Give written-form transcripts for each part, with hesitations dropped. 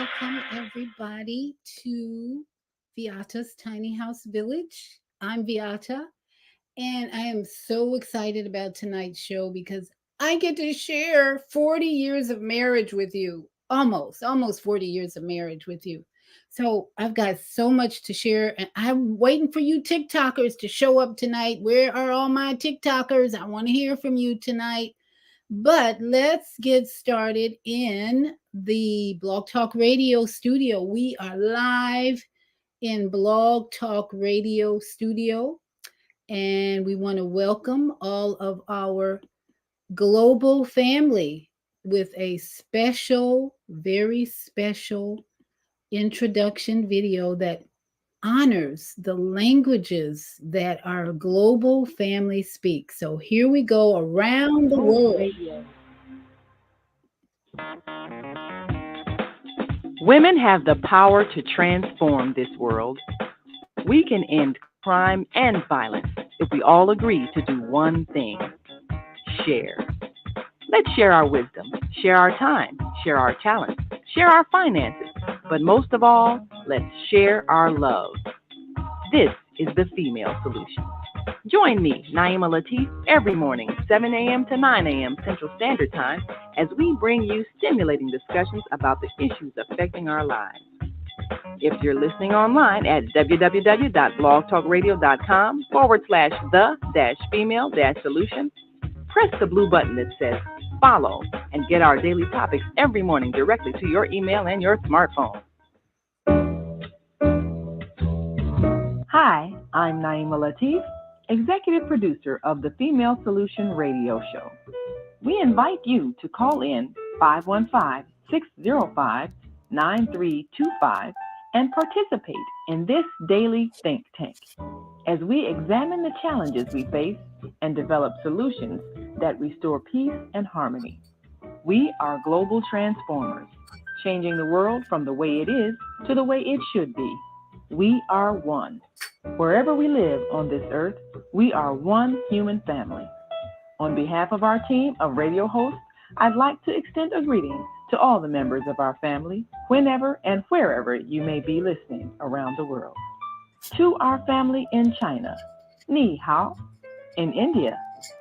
welcome everybody to Viata's Tiny House Village. I'm Viata, and I am so excited about tonight's show because I get to share 40 years of marriage with you. Almost 40 years of marriage with you. So I've got so much to share, and I'm waiting for you TikTokers to show up tonight. Where are all my TikTokers? I want to hear from you tonight. But let's get started in the Blog Talk Radio studio. We are live in Blog Talk Radio studio, and we want to welcome all of our global family with a special, very special introduction video that honors the languages that our global family speaks. So here we go around the world. Women have the power to transform this world. We can end crime and violence if we all agree to do one thing: share. Let's share our wisdom, share our time, share our talents, share our finances, but most of all, let's share our love. This is the Female Solution. Join me, Naima Latif, every morning, 7 a.m. to 9 a.m. Central Standard Time, as we bring you stimulating discussions about the issues affecting our lives. If you're listening online at www.blogtalkradio.com/the-female-solution, press the blue button that says follow and get our daily topics every morning directly to your email and your smartphone. Hi, I'm Naima Latif, executive producer of the Female Solution radio show. We invite you to call in 515-605-9325 and participate in this daily think tank as we examine the challenges we face and develop solutions that restore peace and harmony. We are global transformers, changing the world from the way it is to the way it should be. We are one. Wherever we live on this earth, we are one human family. On behalf of our team of radio hosts, I'd like to extend a greeting to all the members of our family, whenever and wherever you may be listening around the world. To our family in China, Ni Hao. In India,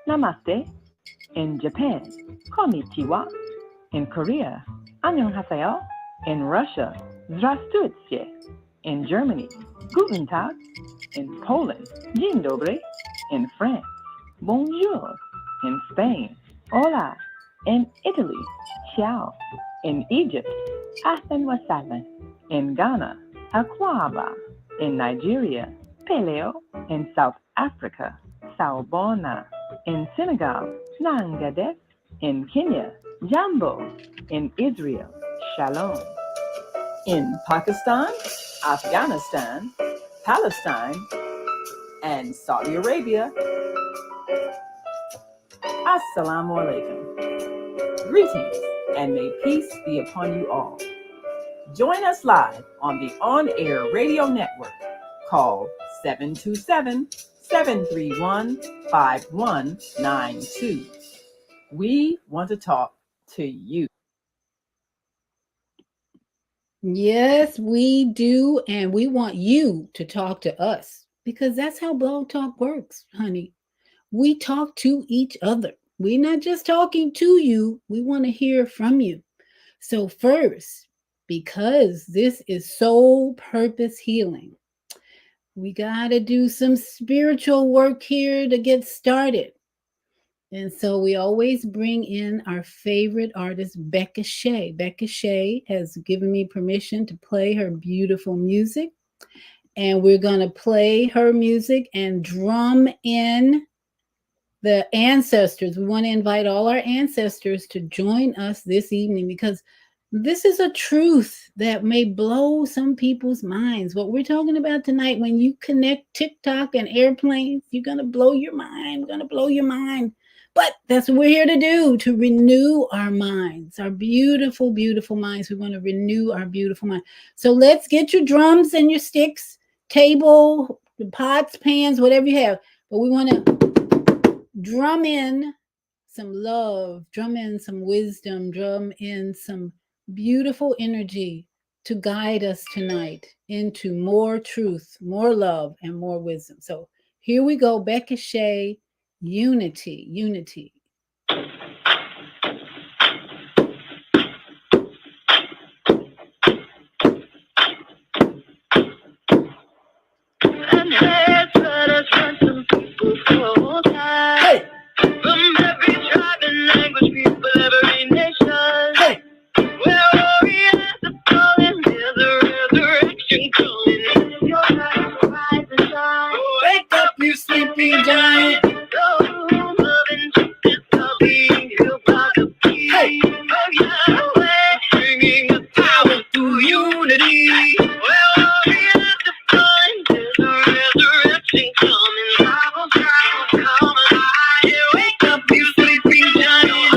Namaste. In Japan, Konnichiwa. In Korea, Annyeonghaseyo. In Russia, Здравствуйте. In Germany, Guten Tag. In Poland, Dzień dobry. In France, Bonjour. In Spain, Hola. In Italy, Ciao. In Egypt, Ahlan wa sahlan. In Ghana, Akwaba. In Nigeria, Peleo. In South Africa, Sawubona. In Senegal, Nangadef. In Kenya, Jambo. In Israel, Shalom. In Pakistan, Afghanistan, Palestine, and Saudi Arabia, Assalamu alaikum. Greetings, and may peace be upon you all. Join us live on the on-air radio network called 727-731-5192. We want to talk to you. Yes, we do. And we want you to talk to us because that's how Blog Talk works, honey. We talk to each other. We're not just talking to you, we want to hear from you. So, first, because this is soul purpose healing, we got to do some spiritual work here to get started. And so we always bring in our favorite artist, Becca Shea. Becca Shea has given me permission to play her beautiful music. And we're going to play her music and drum in the ancestors. We want to invite all our ancestors to join us this evening because this is a truth that may blow some people's minds. What we're talking about tonight, when you connect TikTok and airplanes, you're going to blow your mind. We're going to blow your mind. But that's what we're here to do, to renew our minds, our beautiful, beautiful minds. We want to renew our beautiful mind. So let's get your drums and your sticks, table, pots, pans, whatever you have. But we want to drum in some love, drum in some wisdom, drum in some beautiful energy to guide us tonight into more truth, more love, and more wisdom. So here we go, Becca Shea, unity, unity. And let's let us run some people for time. Hey, From every tribe and language, people, every nation. hey, Where warriors are falling, there's a resurrection calling. Your light will rise and shine. wake up, you sleeping giant. Those loving justice are being healed by the peace Hey. of Yahweh, bringing us power through unity. Where warriors are falling, there's a resurrection coming. Bible trials come alive. Yeah, wake up, you sleeping giant.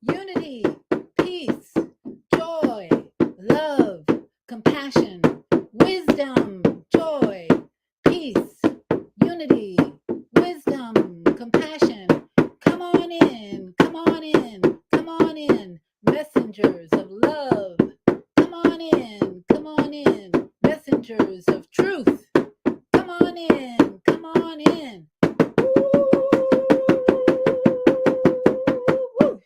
Unity, peace, joy, love, compassion, wisdom, joy, peace, unity, wisdom, compassion. Come on in, come on in, come on in, messengers of love. Come on in, messengers of truth. Come on in, come on in. Woo!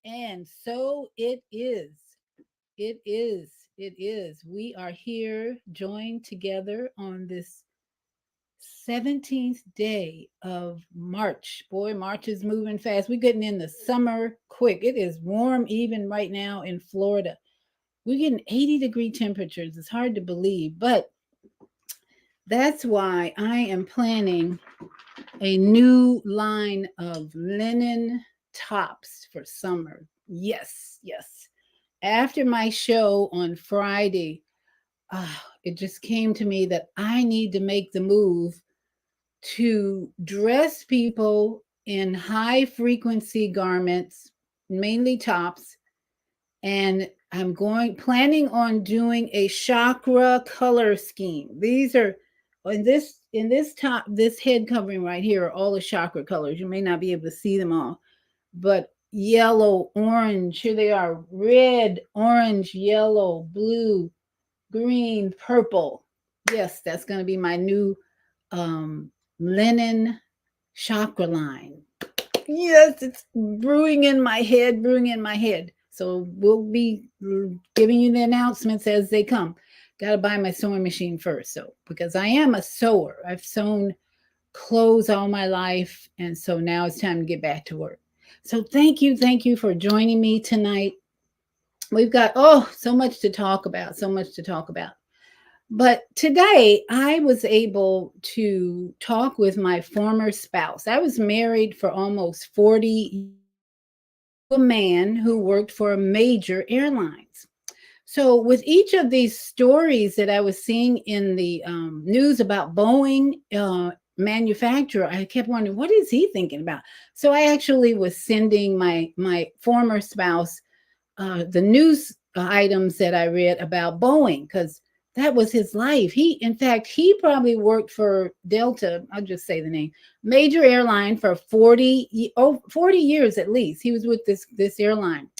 And so it is. It is. It is. We are here joined together on this 17th day of March. Boy, March is moving fast. We're getting in the summer quick. It is warm even right now in Florida. We're getting 80-degree temperatures. It's hard to believe, but that's why I am planning a new line of linen tops for summer. Yes, yes. After my show on Friday, it just came to me that I need to make the move to dress people in high frequency garments, mainly tops, and I'm going planning on doing a chakra color scheme. These are in this top this head covering right here are all the chakra colors. You may not be able to see them all, but yellow, orange, here they are: red, orange, yellow, blue, green, purple. Yes, that's going to be my new um linen chakra line. Yes, it's brewing in my head. So we'll be giving you the announcements as they come. Got to buy my sewing machine first. So, because I am a sewer, I've sewn clothes all my life. And so now it's time to get back to work. So thank you for joining me tonight. We've got, so much to talk about, so much to talk about. But today I was able to talk with my former spouse. I was married for almost 40 years to a man who worked for major airlines. So, with each of these stories that I was seeing in the news about Boeing manufacturer, I kept wondering, what is he thinking about? So, I actually was sending my former spouse the news items that I read about Boeing because that was his life. In fact, he probably worked for Delta. I'll just say the name, major airline for 40 years at least. He was with this airline,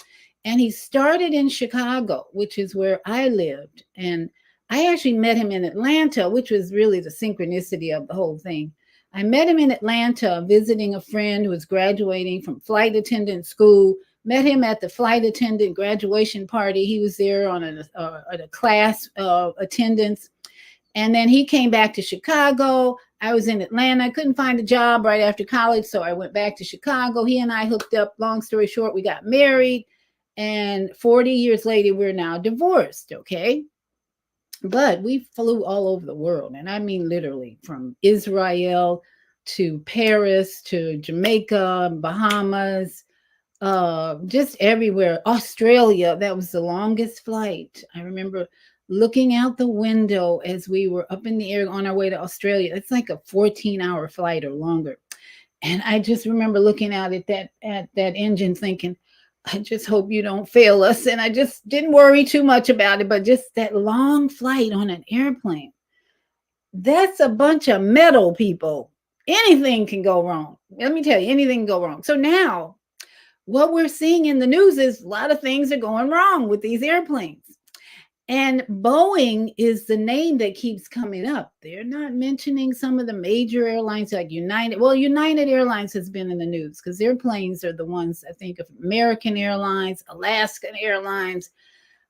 and he started in Chicago, which is where I lived. And I actually met him in Atlanta, which was really the synchronicity of the whole thing. I met him in Atlanta visiting a friend who was graduating from flight attendant school. Met him at the flight attendant graduation party. He was there on a class attendance. And then he came back to Chicago. I was in Atlanta. I couldn't find a job right after college, so I went back to Chicago. He and I hooked up. Long story short, we got married. And 40 years later, we're now divorced, okay? But we flew all over the world. And I mean literally from Israel to Paris to Jamaica, Bahamas, just everywhere. Australia, that was the longest flight. I remember looking out the window as we were up in the air on our way to Australia. It's like a 14-hour flight or longer. And I just remember looking out at that engine thinking, I just hope you don't fail us. And I just didn't worry too much about it, but just that long flight on an airplane. That's a bunch of metal, people. Anything can go wrong. Let me tell you, anything can go wrong. So now what we're seeing in the news is a lot of things are going wrong with these airplanes. And Boeing is the name that keeps coming up. They're not mentioning some of the major airlines like United. Well, United Airlines has been in the news because their planes are the ones, I think, of American Airlines, Alaskan Airlines.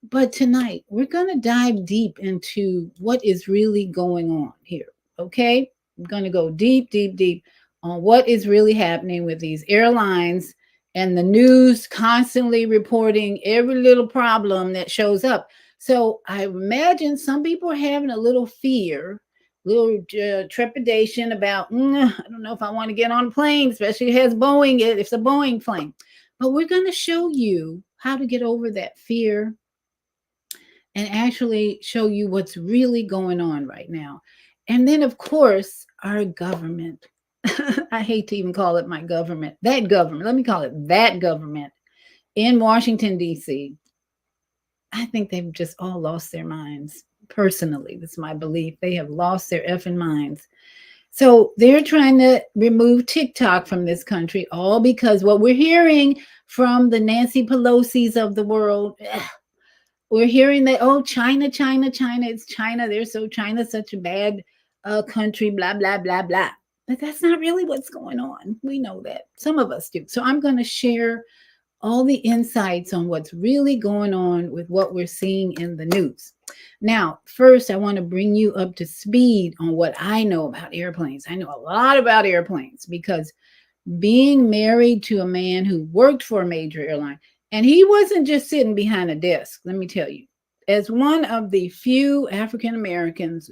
But tonight, we're going to dive deep into what is really going on here, okay? I'm going to go deep, deep, deep on what is really happening with these airlines and the news constantly reporting every little problem that shows up. So I imagine some people are having a little fear, little trepidation about, I don't know if I want to get on a plane, especially if it has Boeing, if it's a Boeing plane. But we're going to show you how to get over that fear and actually show you what's really going on right now. And then, of course, our government. I hate to even call it my government. That government, let me call it that government in Washington, D.C. I think they've just all lost their minds. Personally, that's my belief. They have lost their effing minds. So they're trying to remove TikTok from this country, all because what we're hearing from the Nancy Pelosi's of the world, we're hearing that, China, it's China. China's such a bad country, blah, blah, blah, blah. But that's not really what's going on. We know that. Some of us do. So I'm going to share all the insights on what's really going on with what we're seeing in the news. Now, first, I want to bring you up to speed on what I know about airplanes. I know a lot about airplanes because being married to a man who worked for a major airline, and he wasn't just sitting behind a desk, let me tell you. As one of the few African Americans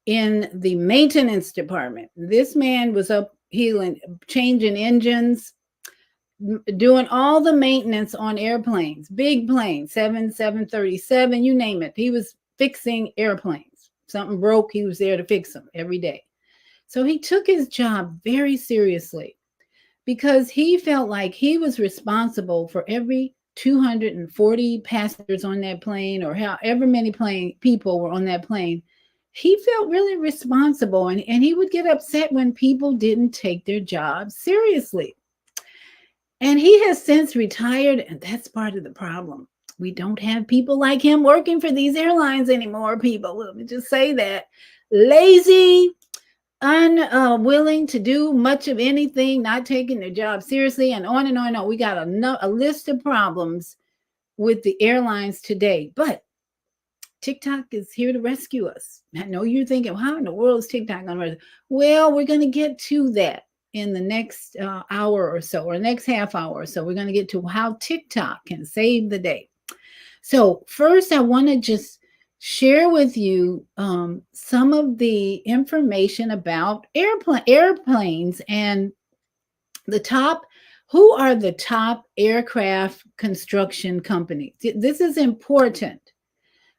in the maintenance department, this man was up healing, changing engines, doing all the maintenance on airplanes, big planes, 737, you name it. He was fixing airplanes. Something broke, he was there to fix them every day. So he took his job very seriously because he felt like he was responsible for every 240 passengers on that plane, or however many people were on that plane. He felt really responsible, and he would get upset when people didn't take their jobs seriously. And he has since retired, and that's part of the problem. We don't have people like him working for these airlines anymore, people. Let me just say that. Lazy, unwilling to do much of anything, not taking their job seriously, and on and on and on. We got a list of problems with the airlines today. But TikTok is here to rescue us. I know you're thinking, how in the world is TikTok going to rescue? Well, we're going to get to that in the next hour or so, or next half hour or so. We're going to get to how TikTok can save the day. So first, I want to just share with you some of the information about airplanes and who are the top aircraft construction companies. This is important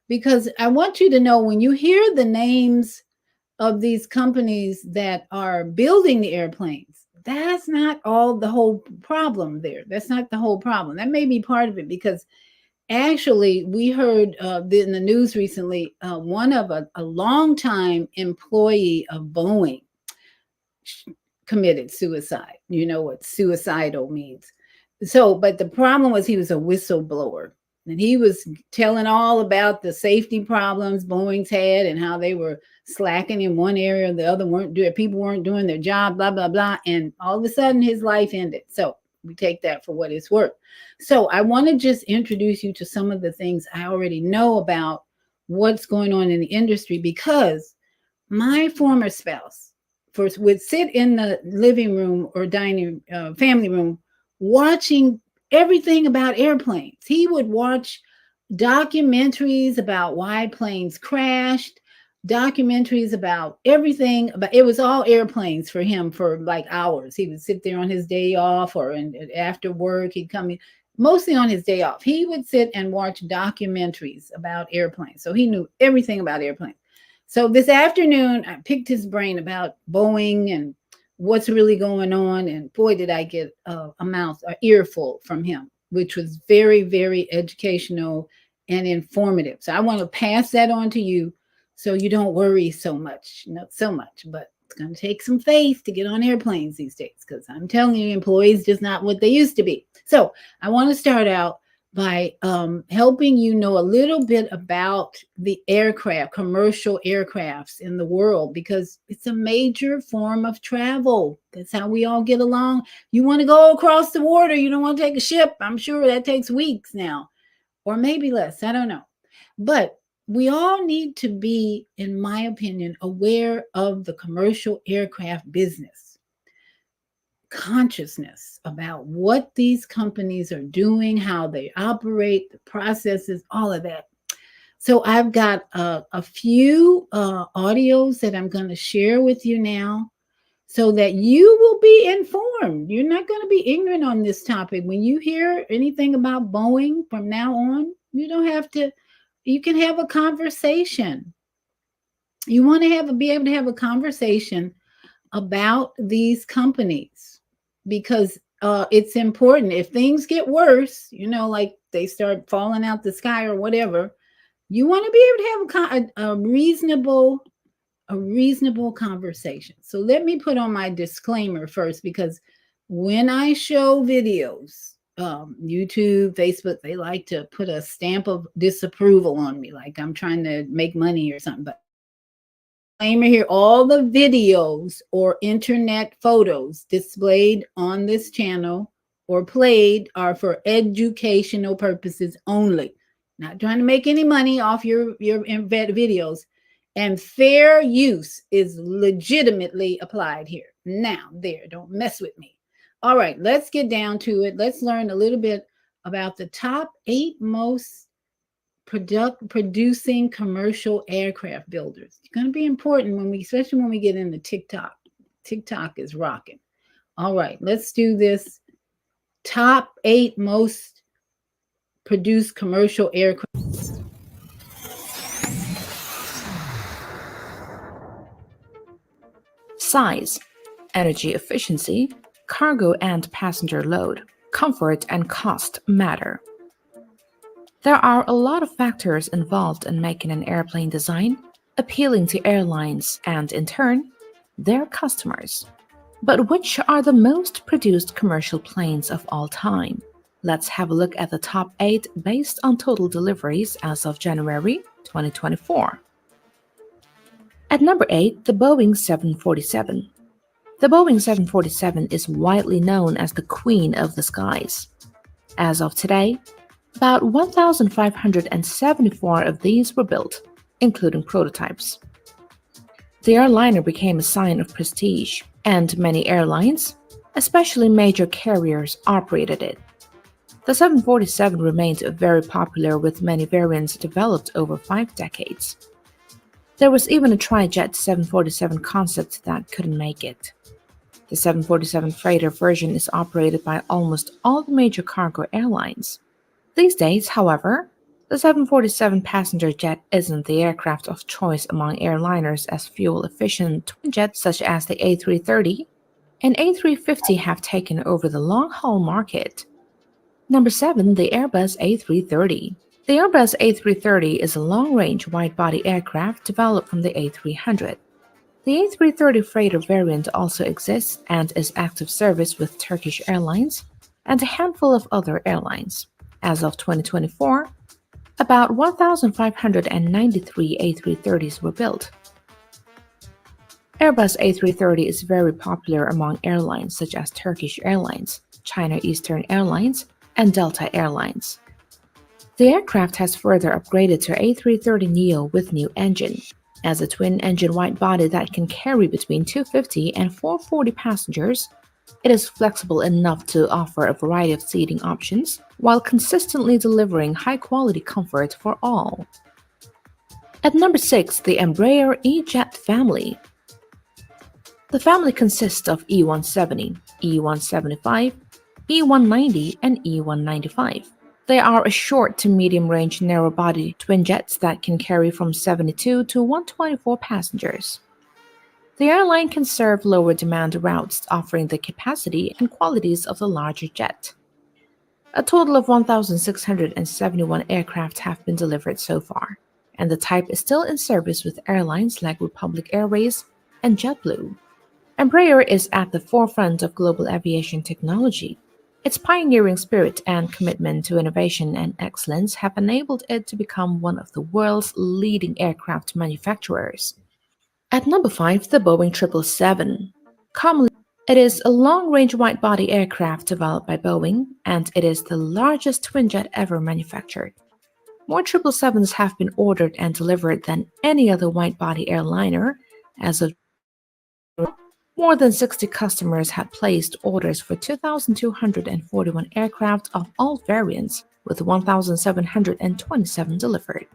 because I want you to know, when you hear the names of these companies that are building the airplanes, that's not the whole problem there. That's not the whole problem. That may be part of it, because actually we heard in the news recently, one of a longtime employee of Boeing committed suicide. You know what suicidal means. So, but the problem was he was a whistleblower. And he was telling all about the safety problems Boeing's had and how they were slacking in one area or the other, people weren't doing their job, blah, blah, blah. And all of a sudden his life ended. So we take that for what it's worth. So I want to just introduce you to some of the things I already know about what's going on in the industry, because my former spouse would sit in the living room or dining family room watching everything about airplanes. He would watch documentaries about why planes crashed, documentaries about everything, but it was all airplanes for him for like hours. He would sit there on his day off or after work. He'd come in, mostly on his day off. He would sit and watch documentaries about airplanes. So he knew everything about airplanes. So this afternoon, I picked his brain about Boeing and what's really going on. And boy, did I get an earful from him, which was very, very educational and informative. So I want to pass that on to you so you don't worry so much, not so much, but it's going to take some faith to get on airplanes these days, because I'm telling you, employees just not what they used to be. So I want to start out by helping you know a little bit about the commercial aircrafts in the world, because it's a major form of travel. That's how we all get along. You want to go across the water, you don't want to take a ship. I'm sure that takes weeks now, or maybe less. I don't know. But we all need to be, in my opinion, aware of the commercial aircraft business. Consciousness about what these companies are doing, how they operate, the processes, all of that. So I've got a few audios that I'm going to share with you now so that you will be informed. You're not going to be ignorant on this topic. When you hear anything about Boeing from now on, you don't have to, you can have a conversation. You want to be able to have a conversation about these companies, because it's important. If things get worse, like they start falling out the sky or whatever, you want to be able to have a reasonable conversation. So let me put on my disclaimer first, because when I show videos, YouTube, Facebook, they like to put a stamp of disapproval on me, like I'm trying to make money or something. But disclaimer here, all the videos or internet photos displayed on this channel or played are for educational purposes only. Not trying to make any money off your videos. And fair use is legitimately applied here. Now, don't mess with me. All right, let's get down to it. Let's learn a little bit about the top 8 most producing commercial aircraft builders. It's going to be important especially when we get into TikTok. TikTok is rocking. All right, let's do this. Top 8 most produced commercial aircraft. Size, energy efficiency, cargo and passenger load, comfort and cost matter. There are a lot of factors involved in making an airplane design, appealing to airlines and, in turn, their customers. But which are the most produced commercial planes of all time? Let's have a look at the top 8 based on total deliveries as of January 2024. At number 8, the Boeing 747. The Boeing 747 is widely known as the Queen of the Skies. As of today, about 1,574 of these were built, including prototypes. The airliner became a sign of prestige, and many airlines, especially major carriers, operated it. The 747 remains very popular with many variants developed over 5 decades. There was even a tri-jet 747 concept that couldn't make it. The 747 freighter version is operated by almost all the major cargo airlines. These days, however, the 747 passenger jet isn't the aircraft of choice among airliners, as fuel-efficient twin jets such as the A330 and A350 have taken over the long-haul market. Number 7, the Airbus A330. The Airbus A330 is a long-range wide-body aircraft developed from the A300. The A330 freighter variant also exists and is active service with Turkish Airlines and a handful of other airlines. As of 2024, about 1,593 A330s were built. Airbus A330 is very popular among airlines such as Turkish Airlines, China Eastern Airlines, and Delta Airlines. The aircraft has further upgraded to A330neo with new engine. As a twin-engine wide-body that can carry between 250 and 440 passengers, it is flexible enough to offer a variety of seating options while consistently delivering high-quality comfort for all. At number 6, the Embraer E-Jet family. The family consists of E170, E175, E190, and E195. They are a short to medium-range narrow-body twin jets that can carry from 72 to 124 passengers. The airline can serve lower demand routes, offering the capacity and qualities of the larger jet. A total of 1,671 aircraft have been delivered so far, and the type is still in service with airlines like Republic Airways and JetBlue. Embraer is at the forefront of global aviation technology. Its pioneering spirit and commitment to innovation and excellence have enabled it to become one of the world's leading aircraft manufacturers. At number 5, the Boeing 777. Commonly, it is a long-range wide-body aircraft developed by Boeing, and it is the largest twin jet ever manufactured. More 777s have been ordered and delivered than any other wide-body airliner. As of more than 60 customers had placed orders for 2,241 aircraft of all variants, with 1,727 delivered.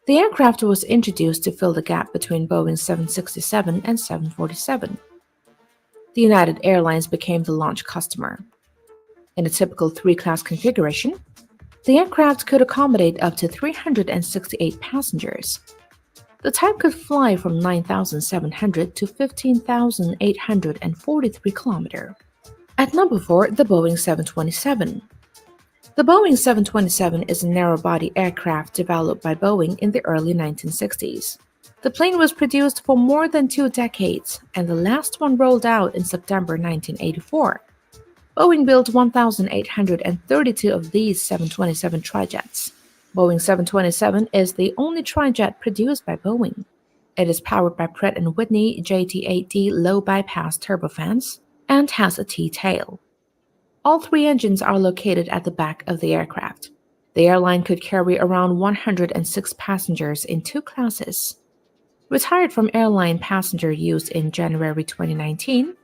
The aircraft was introduced to fill the gap between Boeing's 767 and 747. The United Airlines became the launch customer. In a typical 3-class configuration, the aircraft could accommodate up to 368 passengers. The type could fly from 9,700 to 15,843 kilometers. At number 4, the Boeing 727. The Boeing 727 is a narrow-body aircraft developed by Boeing in the early 1960s. The plane was produced for more than 2 decades, and the last one rolled out in September 1984. Boeing built 1,832 of these 727 tri-jets. Boeing 727 is the only tri-jet produced by Boeing. It is powered by Pratt & Whitney JT8D low-bypass turbofans and has a T-tail. All 3 engines are located at the back of the aircraft. The airline could carry around 106 passengers in 2 classes. Retired from airline passenger use in January 2019,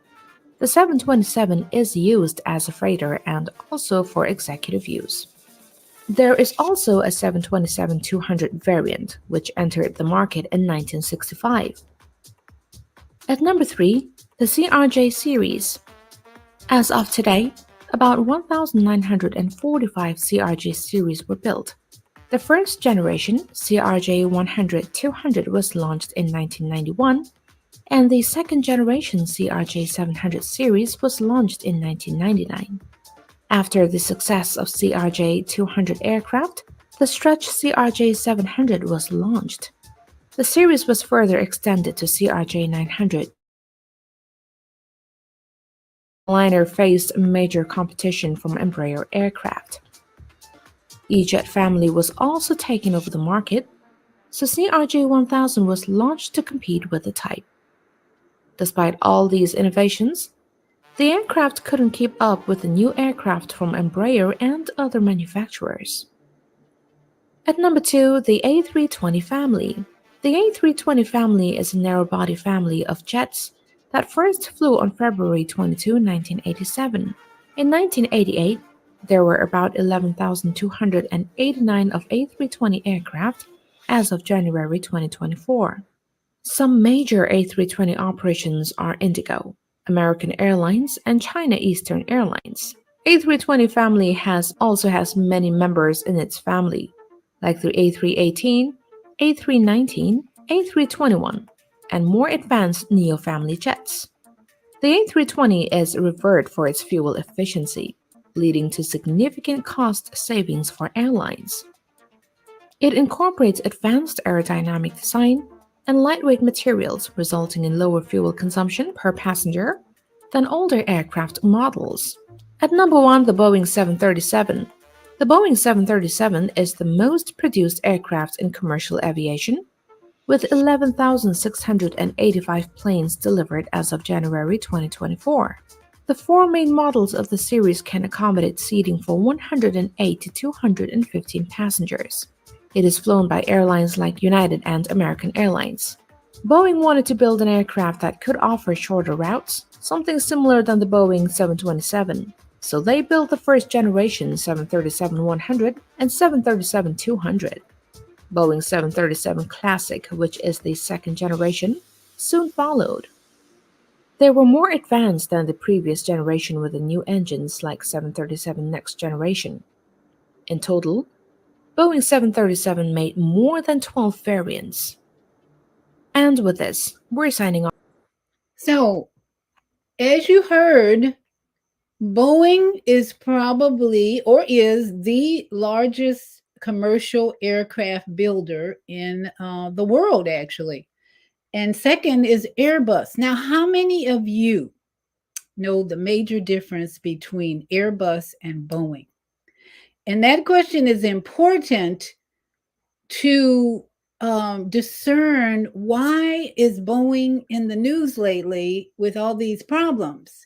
the 727 is used as a freighter and also for executive use. There is also a 727-200 variant, which entered the market in 1965. At number 3, the CRJ series. As of today, About 1,945 CRJ series were built. The first generation, CRJ 100-200, was launched in 1991, and the second generation CRJ 700 series was launched in 1999. After the success of CRJ 200 aircraft, the stretch CRJ 700 was launched. The series was further extended to CRJ 900. The liner faced major competition from Embraer aircraft. E-Jet family was also taking over the market, so CRJ 1000 was launched to compete with the type. Despite all these innovations, the aircraft couldn't keep up with the new aircraft from Embraer and other manufacturers. At number 2, the A320 family. The A320 family is a narrow-body family of jets that first flew on February 22, 1987. In 1988, there were about 11,289 of A320 aircraft as of January 2024. Some major A320 operations are Indigo, American Airlines, and China Eastern Airlines. A320 family also has many members in its family, like the A318, A319, A321, and more advanced Neo family jets. The A320 is revered for its fuel efficiency, leading to significant cost savings for airlines. It incorporates advanced aerodynamic design and lightweight materials, resulting in lower fuel consumption per passenger than older aircraft models. At number 1, the Boeing 737. The Boeing 737 is the most produced aircraft in commercial aviation, with 11,685 planes delivered as of January 2024. The 4 main models of the series can accommodate seating for 108 to 215 passengers. It is flown by airlines like United and American Airlines. Boeing wanted to build an aircraft that could offer shorter routes, something similar than the Boeing 727. So they built the first generation 737-100 and 737-200. Boeing 737 Classic, which is the second generation, soon followed. They were more advanced than the previous generation with the new engines like 737 Next Generation. In total, Boeing 737 made more than 12 variants. And with this, we're signing off. So, as you heard, Boeing is probably or is the largest commercial aircraft builder in the world, actually. And second is Airbus. Now, how many of you know the major difference between Airbus and Boeing? And that question is important to discern why is Boeing in the news lately with all these problems.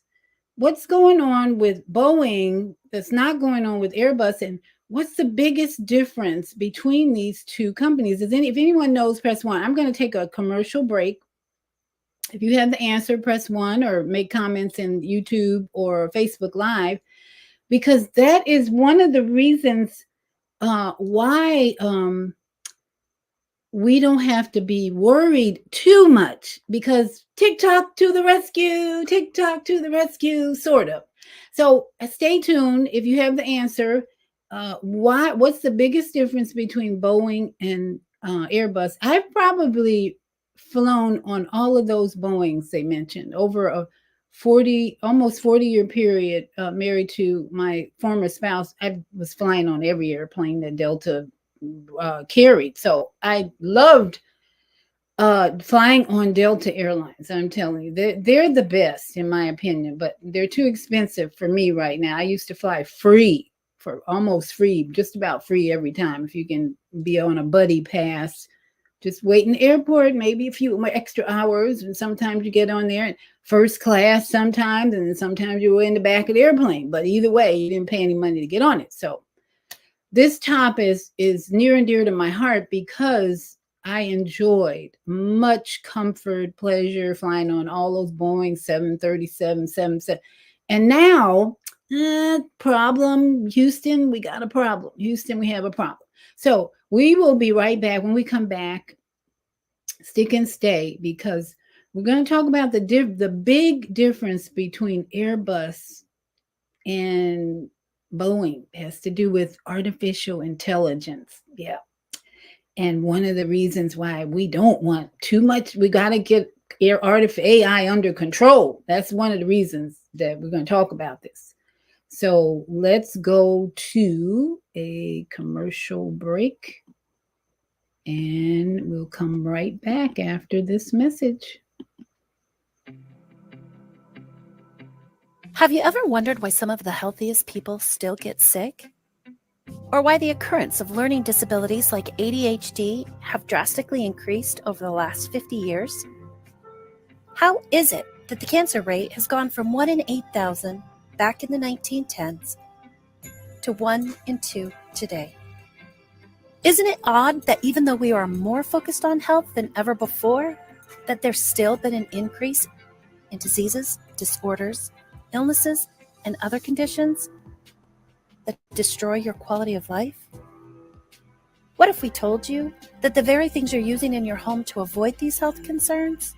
What's going on with Boeing that's not going on with Airbus, and what's the biggest difference between these two companies? If anyone knows, press 1. I'm going to take a commercial break. If you have the answer, press 1 or make comments in YouTube or Facebook Live, because that is one of the reasons why we don't have to be worried too much, because TikTok to the rescue, sort of. So stay tuned. If you have the answer, what's the biggest difference between Boeing and Airbus? I've probably flown on all of those Boeings they mentioned over a almost 40-year period, married to my former spouse. I was flying on every airplane that Delta carried. So I loved flying on Delta Airlines. I'm telling you, they're the best in my opinion, but they're too expensive for me right now. I used to fly almost free, just about free every time. If you can be on a buddy pass, just wait in the airport, maybe a few more extra hours. And sometimes you get on there in first class sometimes, and then sometimes you were in the back of the airplane. But either way, you didn't pay any money to get on it. So this topic is near and dear to my heart because I enjoyed much comfort, pleasure flying on all those Boeing 737, 77. And now, problem, Houston, we got a problem. Houston, we have a problem. So we will be right back. When we come back, stick and stay, because we're going to talk about the big difference between Airbus and Boeing. It has to do with artificial intelligence. Yeah. And one of the reasons why we don't want too much, we got to get AI under control. That's one of the reasons that we're going to talk about this. So let's go to a commercial break and we'll come right back after this message. Have you ever wondered why some of the healthiest people still get sick? Or why the occurrence of learning disabilities like ADHD have drastically increased over the last 50 years? How is it that the cancer rate has gone from 1 in 8,000 back in the 1910s to 1 in 2 today? Isn't it odd that even though we are more focused on health than ever before, that there's still been an increase in diseases, disorders, illnesses, and other conditions that destroy your quality of life? What if we told you that the very things you're using in your home to avoid these health concerns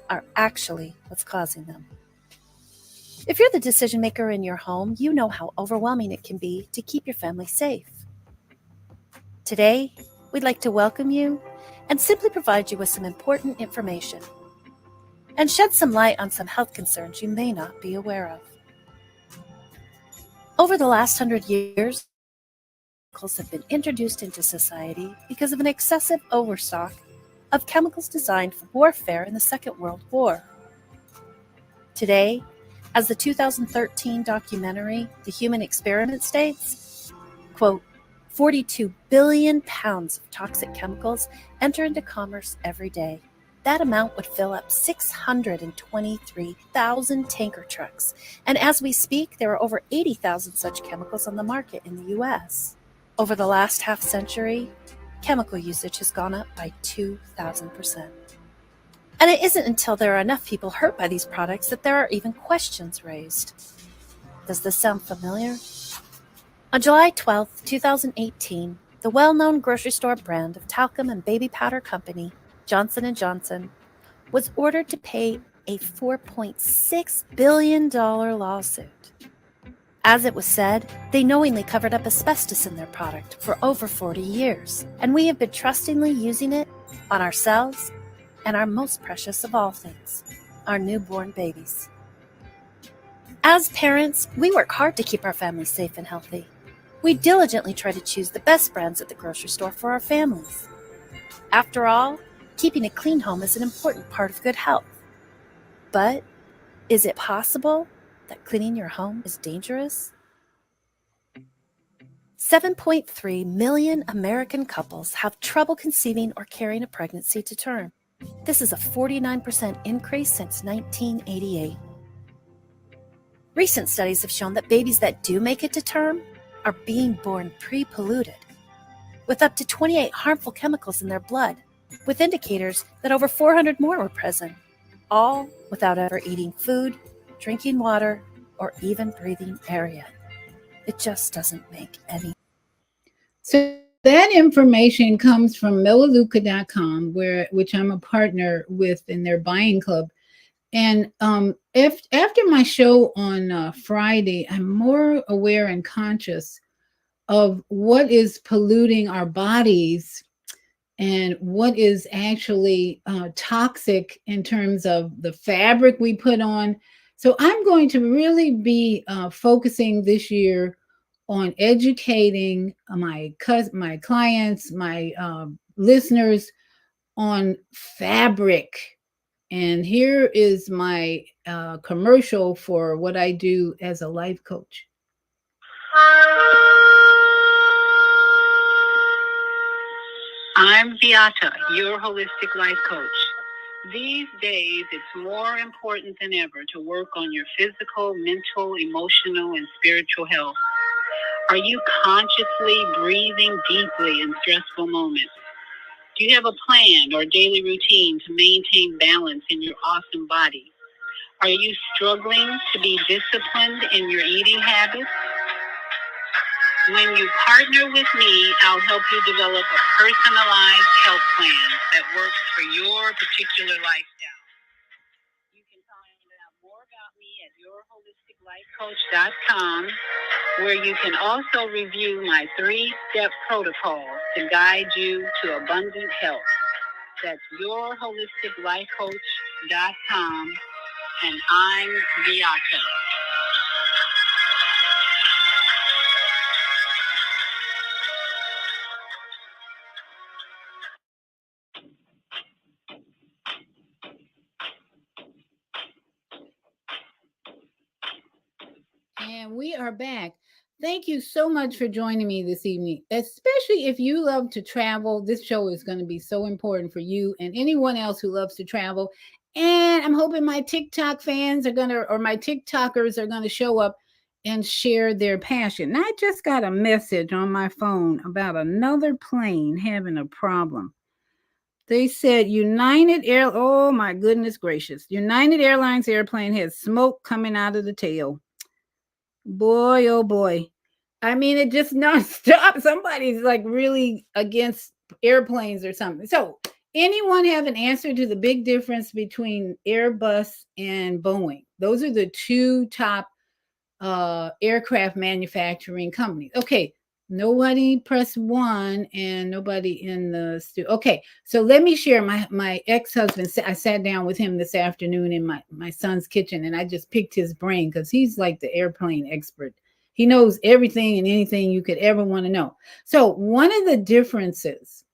are actually what's causing them? If you're the decision maker in your home, you know how overwhelming it can be to keep your family safe. Today, we'd like to welcome you and simply provide you with some important information and shed some light on some health concerns you may not be aware of. Over the last 100 years, chemicals have been introduced into society because of an excessive overstock of chemicals designed for warfare in the Second World War. Today, as the 2013 documentary The Human Experiment states, quote, 42 billion pounds of toxic chemicals enter into commerce every day. That amount would fill up 623,000 tanker trucks. And as we speak, there are over 80,000 such chemicals on the market in the US. Over the last half century, chemical usage has gone up by 2,000%. And it isn't until there are enough people hurt by these products that there are even questions raised. Does this sound familiar? On July 12, 2018, the well-known grocery store brand of talcum and baby powder company, Johnson & Johnson, was ordered to pay a $4.6 billion lawsuit. As it was said, they knowingly covered up asbestos in their product for over 40 years, and we have been trustingly using it on ourselves and our most precious of all things, our newborn babies. As parents, we work hard to keep our families safe and healthy. We diligently try to choose the best brands at the grocery store for our families. After all, keeping a clean home is an important part of good health. But is it possible that cleaning your home is dangerous? 7.3 million American couples have trouble conceiving or carrying a pregnancy to term. This is a 49% increase since 1988. Recent studies have shown that babies that do make it to term are being born pre-polluted, with up to 28 harmful chemicals in their blood, with indicators that over 400 more were present, all without ever eating food, drinking water, or even breathing air yet. It just doesn't make any. So that information comes from Melaleuca.com, which I'm a partner with in their buying club. And after my show on Friday, I'm more aware and conscious of what is polluting our bodies and what is actually toxic in terms of the fabric we put on. So I'm going to really be focusing this year on educating my clients, my listeners on fabric. And here is my commercial for what I do as a life coach. I'm Beata, your holistic life coach. These days, it's more important than ever to work on your physical, mental, emotional, and spiritual health. Are you consciously breathing deeply in stressful moments? Do you have a plan or daily routine to maintain balance in your awesome body? Are you struggling to be disciplined in your eating habits? When you partner with me, I'll help you develop a personalized health plan that works for your particular lifestyle. You can find out more about me at lifecoach.com, where you can also review my 3-step protocol to guide you to abundant health. That's yourholisticlifecoach.com, and I'm Beata. And we are back. Thank you so much for joining me this evening. Especially if you love to travel, this show is going to be so important for you and anyone else who loves to travel. And I'm hoping my TikTok fans are going to, or my TikTokers are going to show up and share their passion. And I just got a message on my phone about another plane having a problem. They said oh my goodness gracious. United Airlines airplane has smoke coming out of the tail. Boy, oh boy. I mean, it just nonstop. Somebody's like really against airplanes or something. So, anyone have an answer to the big difference between Airbus and Boeing? Those are the two top aircraft manufacturing companies. Okay, nobody press 1 and nobody in the studio. Okay, so let me share my ex-husband. I sat down with him this afternoon in my son's kitchen, and I just picked his brain because he's like the airplane expert. He knows everything and anything you could ever want to know. So one of the differences,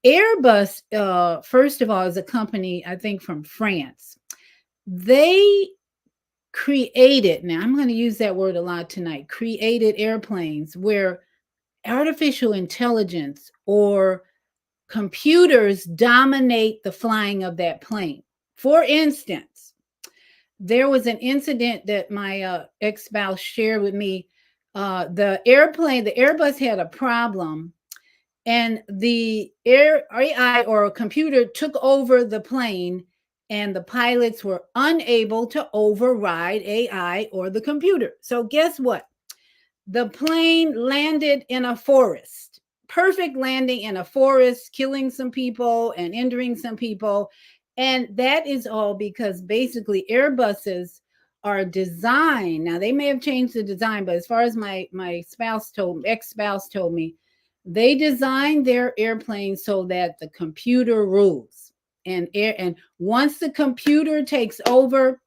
Airbus, first of all, is a company, I think, from France. They created, now I'm going to use that word a lot tonight, created airplanes where artificial intelligence or computers dominate the flying of that plane. For instance, there was an incident that my ex-spouse shared with me. The Airbus had a problem, and the AI or a computer took over the plane, and the pilots were unable to override AI or the computer. So guess what? The plane landed in a forest. Perfect landing in a forest, killing some people and injuring some people. And that is all because basically Airbuses are designed. Now they may have changed the design, but as far as my ex-spouse told me, they designed their airplanes so that the computer rules. And once the computer takes over,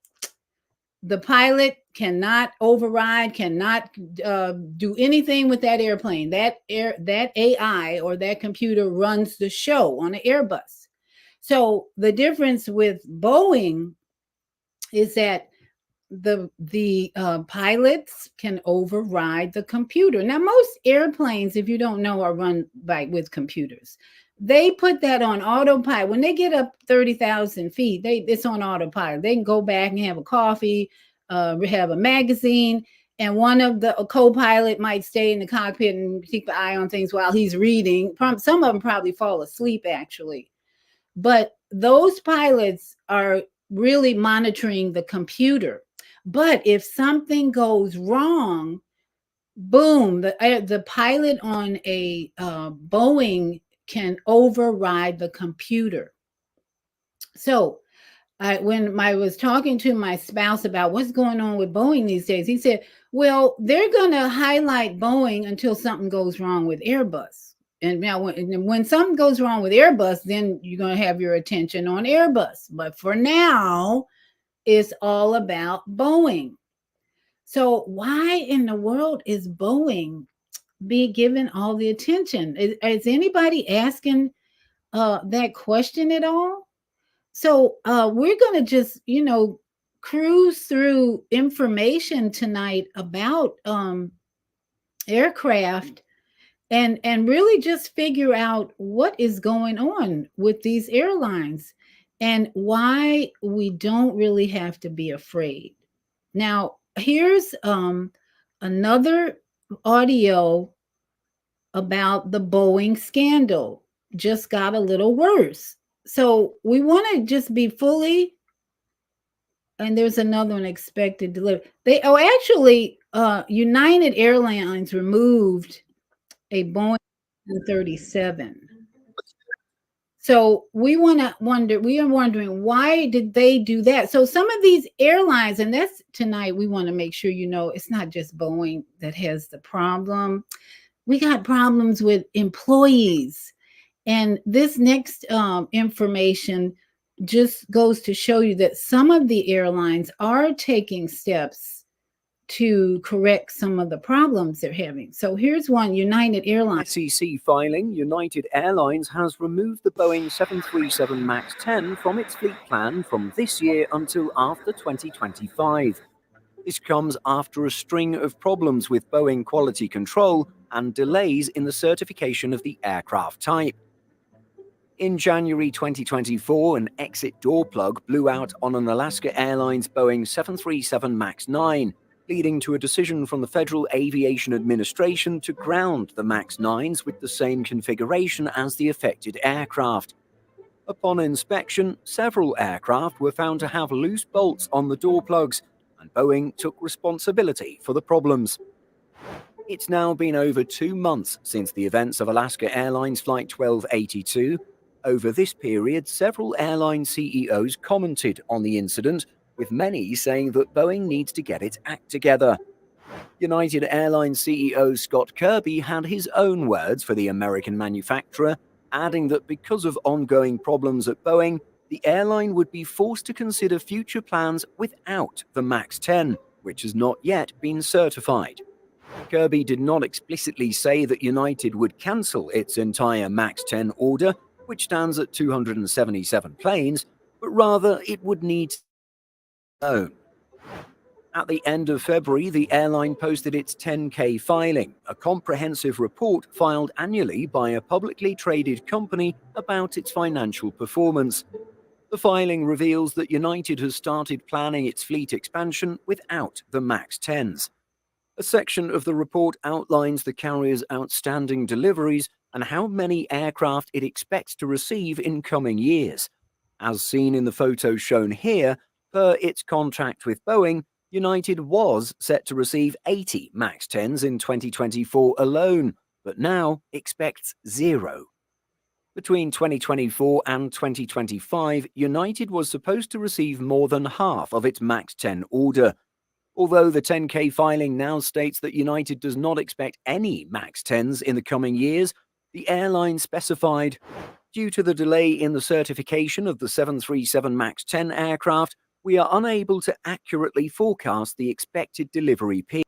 the pilot cannot override, cannot do anything with that airplane. That AI or that computer runs the show on an Airbus. So the difference with Boeing is that the pilots can override the computer. Now, most airplanes, if you don't know, are run with computers. They put that on autopilot. When they get up 30,000 feet, it's on autopilot. They can go back and have a coffee, have a magazine, and one of the co-pilot might stay in the cockpit and keep an eye on things while he's reading. Some of them probably fall asleep, actually. But those pilots are really monitoring the computer. But if something goes wrong, boom, the pilot on a Boeing can override the computer. So when I was talking to my spouse about what's going on with Boeing these days, he said, well, they're going to highlight Boeing until something goes wrong with Airbus. And now when something goes wrong with Airbus, then you're going to have your attention on Airbus. But for now, it's all about Boeing. So why in the world is Boeing be given all the attention? Is anybody asking that question at all? So we're going to just, cruise through information tonight about aircraft and really just figure out what is going on with these airlines and why we don't really have to be afraid. Now, here's another audio about the Boeing scandal. Just got a little worse. So we want to just be fully, and there's another one expected delivery. United Airlines removed a Boeing 737. So we are wondering, why did they do that? So some of these airlines, and that's tonight, we want to make sure you know it's not just Boeing that has the problem. We got problems with employees. And this next information just goes to show you that some of the airlines are taking steps to correct some of the problems they're having. So here's one, United Airlines. SEC filing, United Airlines has removed the Boeing 737 MAX 10 from its fleet plan from this year until after 2025. This comes after a string of problems with Boeing quality control and delays in the certification of the aircraft type. In January 2024, an exit door plug blew out on an Alaska Airlines Boeing 737 MAX 9, leading to a decision from the Federal Aviation Administration to ground the MAX 9s with the same configuration as the affected aircraft. Upon inspection, several aircraft were found to have loose bolts on the door plugs, and Boeing took responsibility for the problems. It's now been over 2 months since the events of Alaska Airlines Flight 1282. Over this period, several airline CEOs commented on the incident, with many saying that Boeing needs to get its act together. United Airlines CEO Scott Kirby had his own words for the American manufacturer, adding that because of ongoing problems at Boeing, the airline would be forced to consider future plans without the MAX 10, which has not yet been certified. Kirby did not explicitly say that United would cancel its entire MAX 10 order, which stands at 277 planes, but rather it would need own. At the end of February, the airline posted its 10K filing, a comprehensive report filed annually by a publicly traded company about its financial performance. The filing reveals that United has started planning its fleet expansion without the MAX 10s. A section of the report outlines the carrier's outstanding deliveries and how many aircraft it expects to receive in coming years. As seen in the photo shown here, per its contract with Boeing, United was set to receive 80 MAX 10s in 2024 alone, but now expects 0. Between 2024 and 2025, United was supposed to receive more than half of its MAX 10 order. Although the 10K filing now states that United does not expect any MAX 10s in the coming years, the airline specified, due to the delay in the certification of the 737 MAX 10 aircraft, we are unable to accurately forecast the expected delivery period.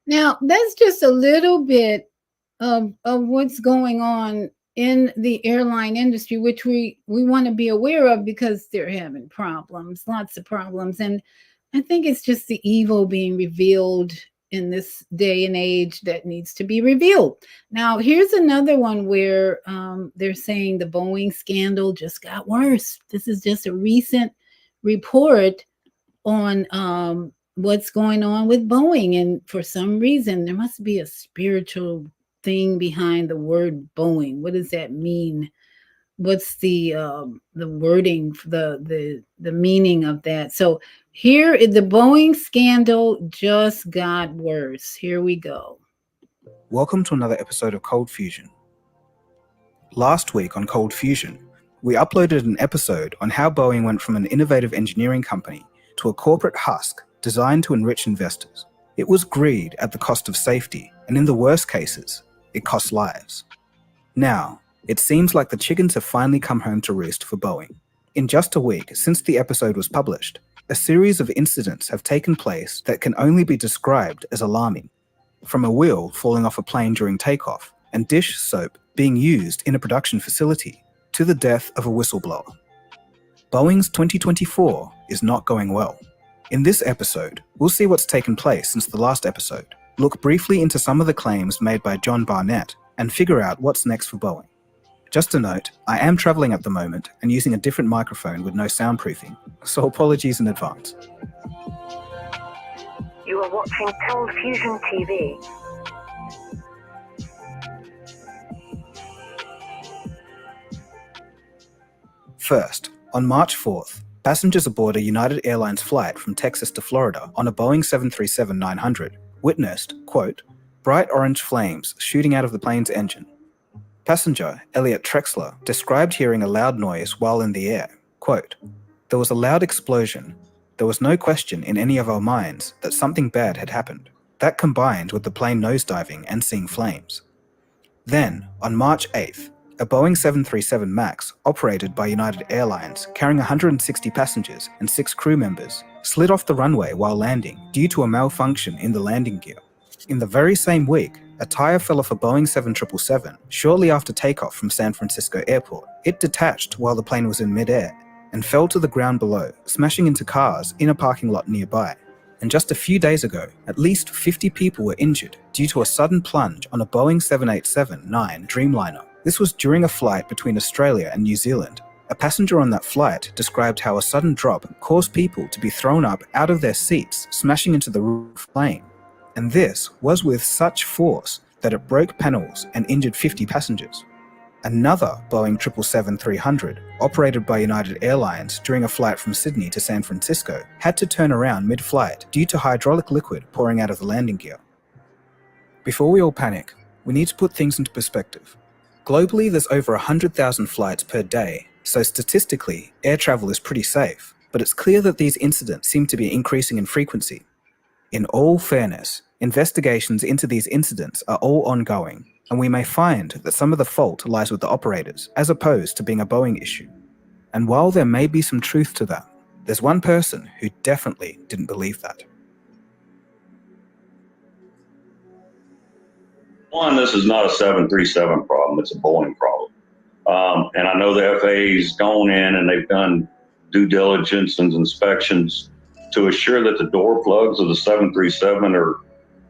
Now, that's just a little bit of what's going on in the airline industry, which we want to be aware of because they're having problems, lots of problems. And I think it's just the evil being revealed in this day and age that needs to be revealed. Now, here's another one where they're saying the Boeing scandal just got worse. This is just a recent report on what's going on with Boeing. And for some reason, there must be a spiritual thing behind the word Boeing. What does that mean? What's the wording, the meaning of that? So here, the Boeing scandal just got worse. Here we go. Welcome to another episode of Cold Fusion. Last week on Cold Fusion, we uploaded an episode on how Boeing went from an innovative engineering company to a corporate husk designed to enrich investors. It was greed at the cost of safety, and in the worst cases, it cost lives. Now, it seems like the chickens have finally come home to roost for Boeing. In just a week since the episode was published, a series of incidents have taken place that can only be described as alarming. From a wheel falling off a plane during takeoff and dish soap being used in a production facility, to the death of a whistleblower. Boeing's 2024 is not going well. In this episode, we'll see what's taken place since the last episode, look briefly into some of the claims made by John Barnett, and figure out what's next for Boeing. Just a note, I am traveling at the moment and using a different microphone with no soundproofing, so apologies in advance. You are watching Cold Fusion TV. First, on March 4th, passengers aboard a United Airlines flight from Texas to Florida on a Boeing 737-900 witnessed, quote, bright orange flames shooting out of the plane's engine. Passenger Elliot Trexler described hearing a loud noise while in the air. Quote, "There was a loud explosion. There was no question in any of our minds that something bad had happened. That combined with the plane nosediving and seeing flames." Then, on March 8th, a Boeing 737 MAX operated by United Airlines carrying 160 passengers and 6 crew members slid off the runway while landing due to a malfunction in the landing gear. In the very same week, a tire fell off a Boeing 777 shortly after takeoff from San Francisco Airport. It detached while the plane was in midair and fell to the ground below, smashing into cars in a parking lot nearby. And just a few days ago, at least 50 people were injured due to a sudden plunge on a Boeing 787-9 Dreamliner. This was during a flight between Australia and New Zealand. A passenger on that flight described how a sudden drop caused people to be thrown up out of their seats, smashing into the roof of the plane. And this was with such force that it broke panels and injured 50 passengers. Another Boeing 777-300, operated by United Airlines during a flight from Sydney to San Francisco, had to turn around mid-flight due to hydraulic liquid pouring out of the landing gear. Before we all panic, we need to put things into perspective. Globally, there's over 100,000 flights per day, so statistically, air travel is pretty safe, but it's clear that these incidents seem to be increasing in frequency. In all fairness, investigations into these incidents are all ongoing, and we may find that some of the fault lies with the operators, as opposed to being a Boeing issue. And while there may be some truth to that, there's one person who definitely didn't believe that. One, this is not a 737 problem, it's a Boeing problem. And I know the FAA's gone in and they've done due diligence and inspections to assure that the door plugs of the 737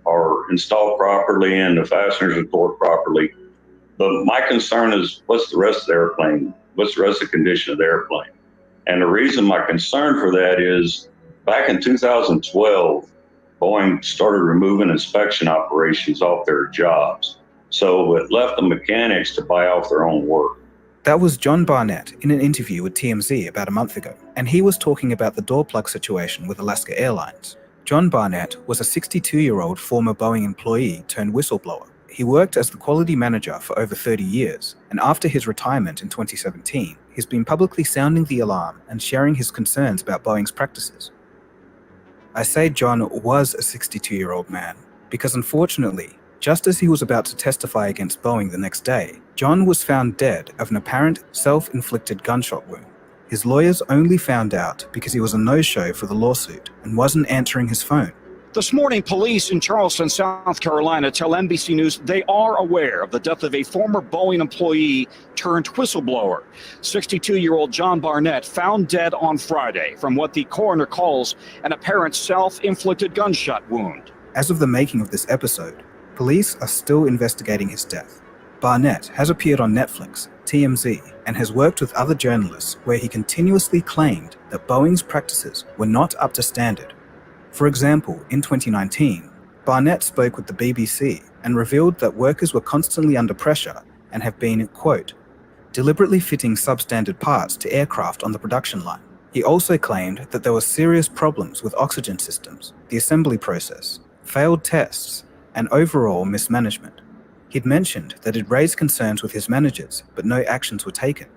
are installed properly and the fasteners are torqued properly. But my concern is, what's the rest of the airplane? What's the rest of the condition of the airplane? And the reason my concern for that is, back in 2012, Boeing started removing inspection operations off their jobs. So it left the mechanics to buy off their own work. That was John Barnett in an interview with TMZ about a month ago, and he was talking about the door plug situation with Alaska Airlines. John Barnett was a 62-year-old former Boeing employee turned whistleblower. He worked as the quality manager for over 30 years, and after his retirement in 2017, he's been publicly sounding the alarm and sharing his concerns about Boeing's practices. I say John was a 62-year-old man because unfortunately, just as he was about to testify against Boeing the next day, John was found dead of an apparent self-inflicted gunshot wound. His lawyers only found out because he was a no-show for the lawsuit and wasn't answering his phone. This morning, police in Charleston, South Carolina tell NBC News they are aware of the death of a former Boeing employee turned whistleblower. 62-year-old John Barnett found dead on Friday from what the coroner calls an apparent self-inflicted gunshot wound. As of the making of this episode, police are still investigating his death. Barnett has appeared on Netflix, TMZ, and has worked with other journalists where he continuously claimed that Boeing's practices were not up to standard. For example, in 2019, Barnett spoke with the BBC and revealed that workers were constantly under pressure and have been, quote, deliberately fitting substandard parts to aircraft on the production line. He also claimed that there were serious problems with oxygen systems, the assembly process, failed tests, and overall mismanagement. He'd mentioned that he'd raised concerns with his managers, but no actions were taken.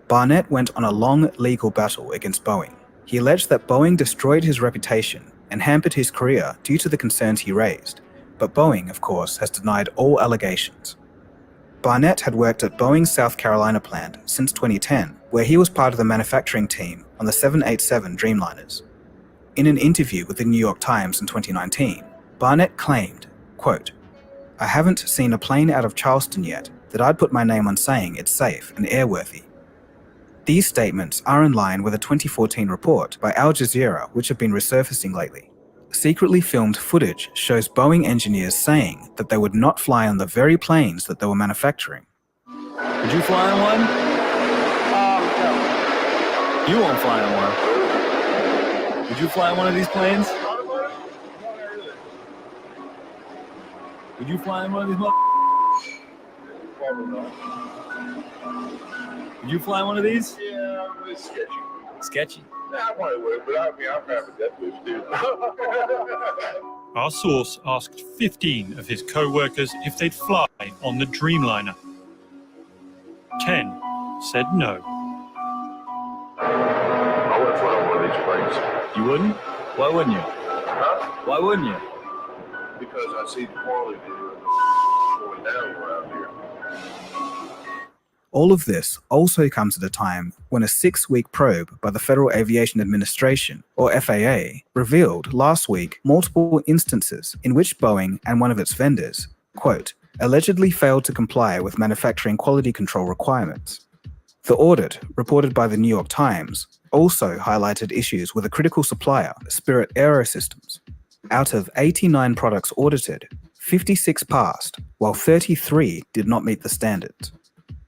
Barnett went on a long legal battle against Boeing. He alleged that Boeing destroyed his reputation and hampered his career due to the concerns he raised, but Boeing, of course, has denied all allegations. Barnett had worked at Boeing's South Carolina plant since 2010, where he was part of the manufacturing team on the 787 Dreamliners. In an interview with the New York Times in 2019, Barnett claimed, quote, I haven't seen a plane out of Charleston yet that I'd put my name on saying it's safe and airworthy. These statements are in line with a 2014 report by Al Jazeera, which have been resurfacing lately. Secretly filmed footage shows Boeing engineers saying that they would not fly on the very planes that they were manufacturing. Would you fly on one? No. You won't fly on one. Would you fly on one of these planes? Would you fly on one of these Would you fly one of these? Yeah, it's sketchy. Sketchy? Nah, I probably would, but I'm having death wish too. Our source asked 15 of his co-workers if they'd fly on the Dreamliner. 10 said no. I wouldn't fly on one of these planes. You wouldn't? Why wouldn't you? Huh? Why wouldn't you? Because I see the quality going down around here. All of this also comes at a time when a 6-week probe by the Federal Aviation Administration, or FAA, revealed last week multiple instances in which Boeing and one of its vendors, quote, allegedly failed to comply with manufacturing quality control requirements. The audit, reported by the New York Times, also highlighted issues with a critical supplier, Spirit Aerosystems. Out of 89 products audited, 56 passed, while 33 did not meet the standards.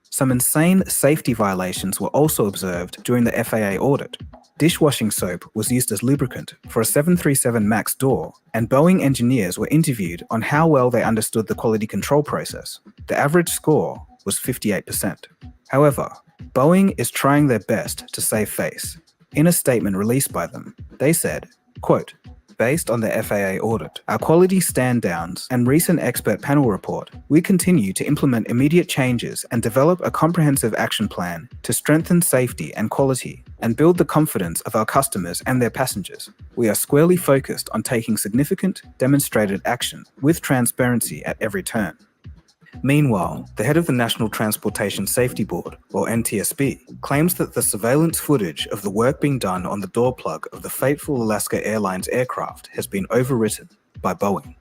Some insane safety violations were also observed during the FAA audit. Dishwashing soap was used as lubricant for a 737 MAX door, and Boeing engineers were interviewed on how well they understood the quality control process. The average score was 58%. However, Boeing is trying their best to save face. In a statement released by them, they said, quote, based on the FAA audit, our quality stand-downs, and recent expert panel report, we continue to implement immediate changes and develop a comprehensive action plan to strengthen safety and quality and build the confidence of our customers and their passengers. We are squarely focused on taking significant, demonstrated action with transparency at every turn. Meanwhile, the head of the National Transportation Safety Board, or NTSB, claims that the surveillance footage of the work being done on the door plug of the fateful Alaska Airlines aircraft has been overwritten by Boeing.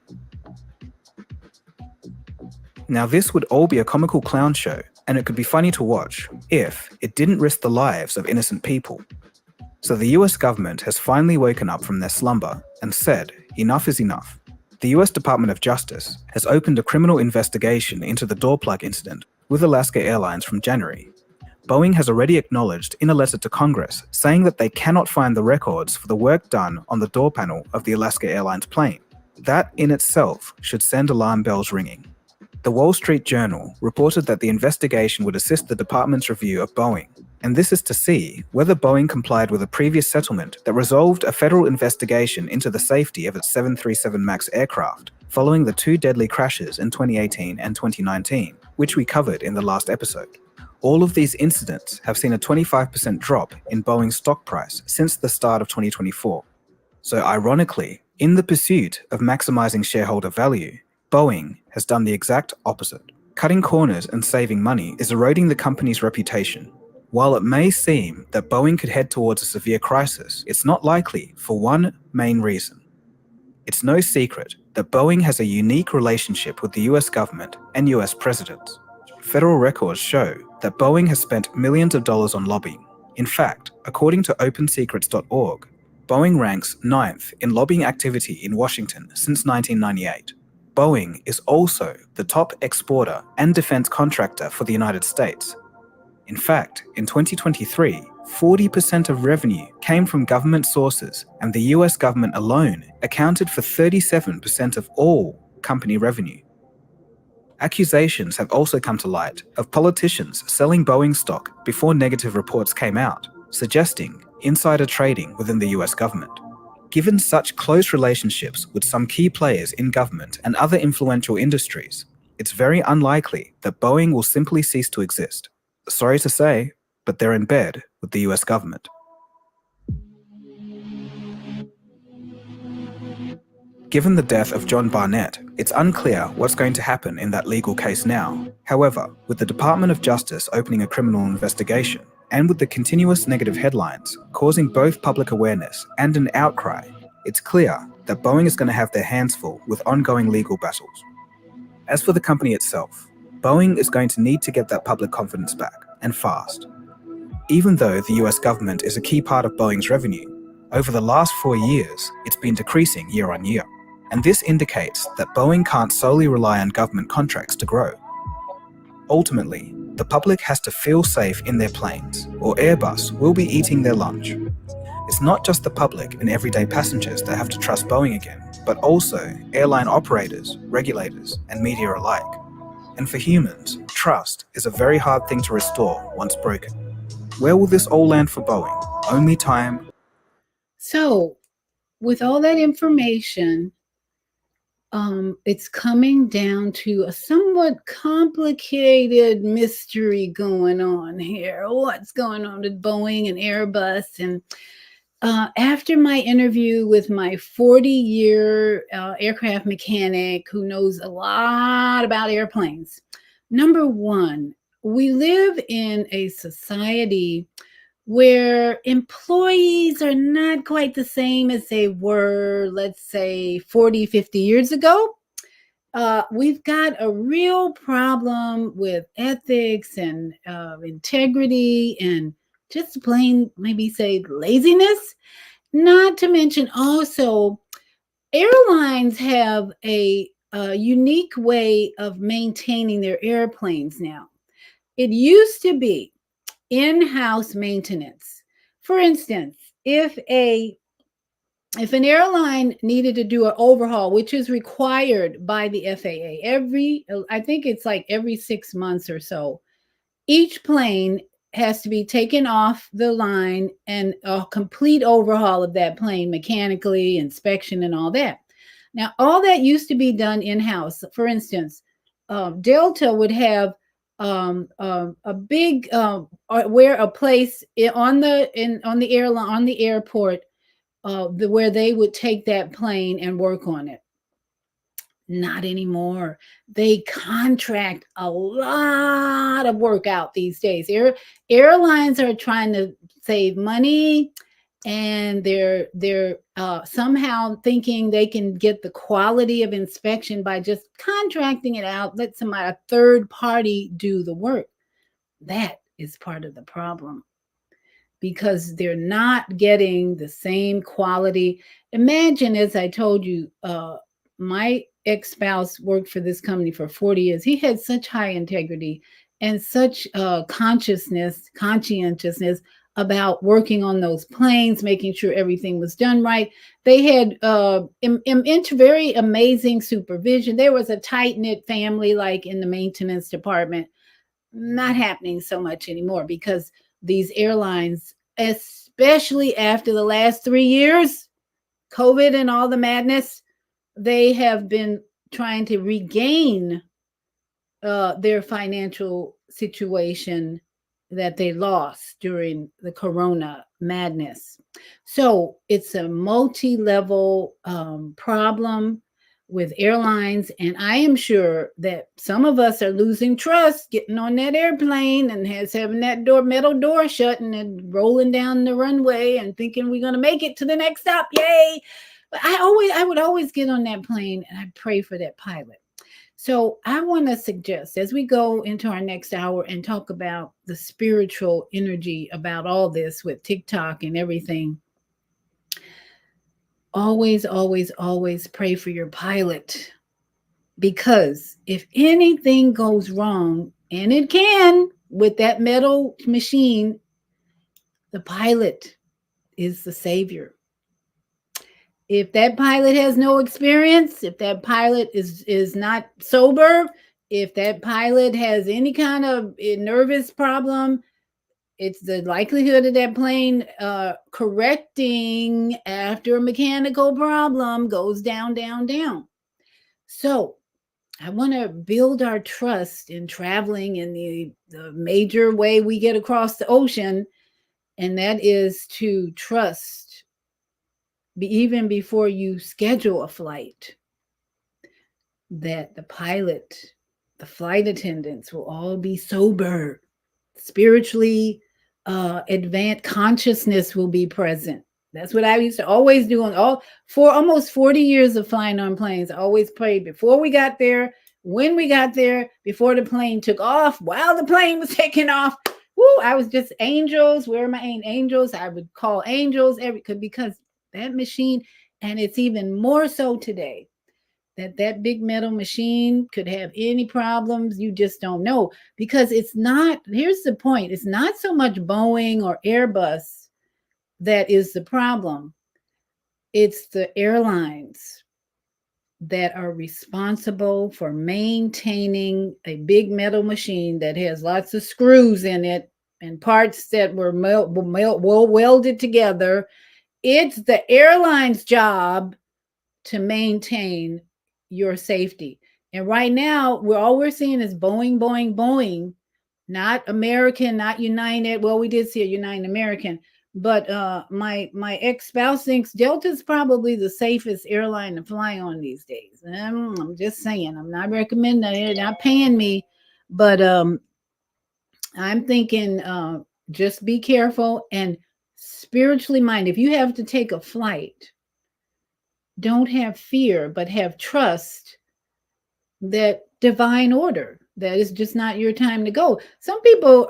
Now, this would all be a comical clown show, and it could be funny to watch if it didn't risk the lives of innocent people. So the US government has finally woken up from their slumber and said, enough is enough. The US Department of Justice has opened a criminal investigation into the door plug incident with Alaska Airlines from January. Boeing has already acknowledged in a letter to Congress saying that they cannot find the records for the work done on the door panel of the Alaska Airlines plane. That in itself should send alarm bells ringing. The Wall Street Journal reported that the investigation would assist the department's review of Boeing, and this is to see whether Boeing complied with a previous settlement that resolved a federal investigation into the safety of its 737 MAX aircraft following the 2 deadly crashes in 2018 and 2019, which we covered in the last episode. All of these incidents have seen a 25% drop in Boeing's stock price since the start of 2024. So ironically, in the pursuit of maximizing shareholder value, Boeing has done the exact opposite. Cutting corners and saving money is eroding the company's reputation. While it may seem that Boeing could head towards a severe crisis, it's not likely for one main reason. It's no secret that Boeing has a unique relationship with the US government and US presidents. Federal records show that Boeing has spent millions of dollars on lobbying. In fact, according to OpenSecrets.org, Boeing ranks 9th in lobbying activity in Washington since 1998. Boeing is also the top exporter and defense contractor for the United States. In fact, in 2023, 40% of revenue came from government sources, and the US government alone accounted for 37% of all company revenue. Accusations have also come to light of politicians selling Boeing stock before negative reports came out, suggesting insider trading within the US government. Given such close relationships with some key players in government and other influential industries, it's very unlikely that Boeing will simply cease to exist. Sorry to say, but they're in bed with the US government. Given the death of John Barnett, it's unclear what's going to happen in that legal case now. However, with the Department of Justice opening a criminal investigation, and with the continuous negative headlines causing both public awareness and an outcry, it's clear that Boeing is going to have their hands full with ongoing legal battles. As for the company itself, Boeing is going to need to get that public confidence back, and fast. Even though the US government is a key part of Boeing's revenue, over the last 4 years, it's been decreasing year on year. And this indicates that Boeing can't solely rely on government contracts to grow. Ultimately, the public has to feel safe in their planes, or Airbus will be eating their lunch. It's not just the public and everyday passengers that have to trust Boeing again, but also airline operators, regulators, and media alike. And for humans, trust is a very hard thing to restore once broken. Where will this all land for Boeing? Only time. So, with all that information, it's coming down to a somewhat complicated mystery going on here. What's going on with Boeing and Airbus? And after my interview with my 40-year aircraft mechanic who knows a lot about airplanes, number one, we live in a society where employees are not quite the same as they were, let's say, 40, 50 years ago. We've got a real problem with ethics and integrity and just plain, maybe say, laziness. Not to mention also, airlines have a unique way of maintaining their airplanes now. It used to be in-house maintenance. For instance, if an airline needed to do an overhaul, which is required by the FAA, I think it's like every 6 months or so, each plane has to be taken off the line and a complete overhaul of that plane, mechanically, inspection and all that. Now, all that used to be done in-house. For instance, Delta would have a big where a place on the airport where they would take that plane and work on it. Not anymore. They contract a lot of work out these days. Airlines are trying to save money, and they're somehow thinking they can get the quality of inspection by just contracting it out, let a third party do the work. That is part of the problem, because they're not getting the same quality. Imagine, as I told you, my ex-spouse worked for this company for 40 years. He had such high integrity and such conscientiousness about working on those planes, making sure everything was done right. They had very amazing supervision. There was a tight-knit family, like in the maintenance department. Not happening so much anymore, because these airlines, especially after the last 3 years, COVID and all the madness, they have been trying to regain their financial situation that they lost during the corona madness. So it's a multi-level problem with airlines, and I am sure that some of us are losing trust getting on that airplane and having that metal door shut and rolling down the runway and thinking we're going to make it to the next stop. Yay! But I would always get on that plane and I pray for that pilot. So I want to suggest, as we go into our next hour and talk about the spiritual energy about all this with TikTok and everything, always, always, always pray for your pilot. Because if anything goes wrong, and it can with that metal machine, the pilot is the savior. If that pilot has no experience, if that pilot is not sober, if that pilot has any kind of nervous problem, it's the likelihood of that plane correcting after a mechanical problem goes down, down, down. So I want to build our trust in traveling in the major way we get across the ocean, and that is to trust even before you schedule a flight, that the pilot, the flight attendants will all be sober, spiritually advanced consciousness will be present. That's what I used to always do for almost 40 years of flying on planes. I always prayed before we got there, when we got there, before the plane took off, while the plane was taking off. Woo, I was just angels. Where are my angels? I would call angels because that machine, and it's even more so today, that big metal machine could have any problems. You just don't know, because it's not, here's the point, it's not so much Boeing or Airbus that is the problem. It's the airlines that are responsible for maintaining a big metal machine that has lots of screws in it and parts that were welded together. It's the airline's job to maintain your safety. And right now, we're seeing is Boeing, Boeing, Boeing, not American, not United. Well, we did see a United American, but my ex-spouse thinks Delta's probably the safest airline to fly on these days. And I'm just saying, I'm not recommending it, they're not paying me, but I'm thinking just be careful and spiritually minded. If you have to take a flight, don't have fear, but have trust that divine order, that is just not your time to go. Some people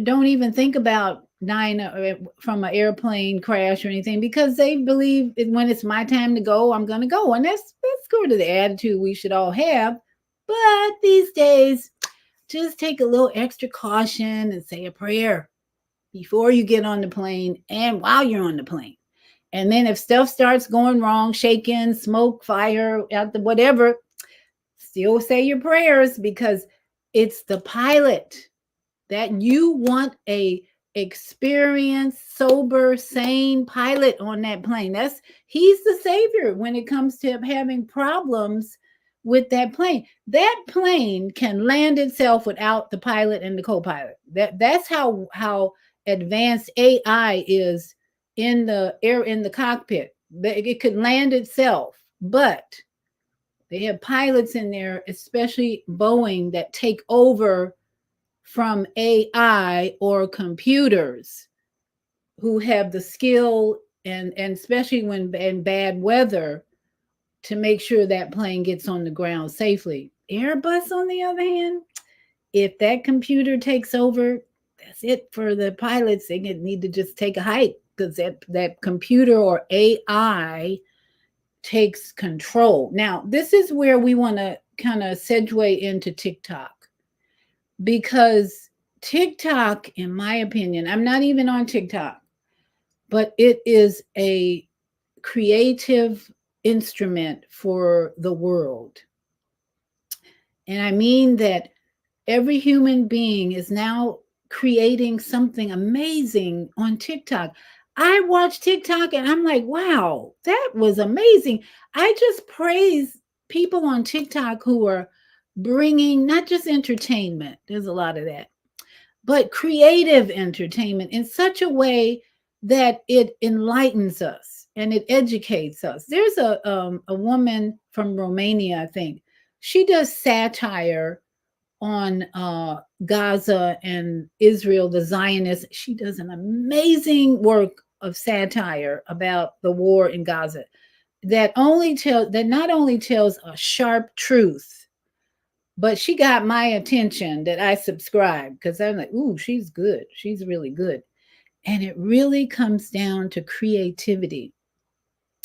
don't even think about dying from an airplane crash or anything because they believe when it's my time to go, I'm going to go. And that's sort of the attitude we should all have. But these days, just take a little extra caution and say a prayer before you get on the plane and while you're on the plane. And then if stuff starts going wrong, shaking, smoke, fire, whatever, still say your prayers, because it's the pilot that you want, a experienced, sober, sane pilot on that plane. He's the savior when it comes to having problems with that plane. That plane can land itself without the pilot and the co-pilot. That's how advanced AI is in the cockpit. It could land itself, but they have pilots in there, especially Boeing, that take over from AI or computers, who have the skill and especially when in bad weather, to make sure that plane gets on the ground safely. Airbus, on the other hand, if that computer takes over, that's it for the pilots. They need to just take a hike, because that computer or AI takes control. Now, this is where we want to kind of segue into TikTok, because TikTok, in my opinion, I'm not even on TikTok, but it is a creative instrument for the world. And I mean that every human being is now creating something amazing on TikTok. I watch TikTok and I'm like, wow, that was amazing. I just praise people on TikTok who are bringing not just entertainment, there's a lot of that, but creative entertainment in such a way that it enlightens us and it educates us. There's a woman from Romania, I think. She does satire on Gaza and Israel, the Zionists. She does an amazing work of satire about the war in Gaza that not only tells a sharp truth, but she got my attention that I subscribe, because I'm like, ooh, she's good. She's really good. And it really comes down to creativity.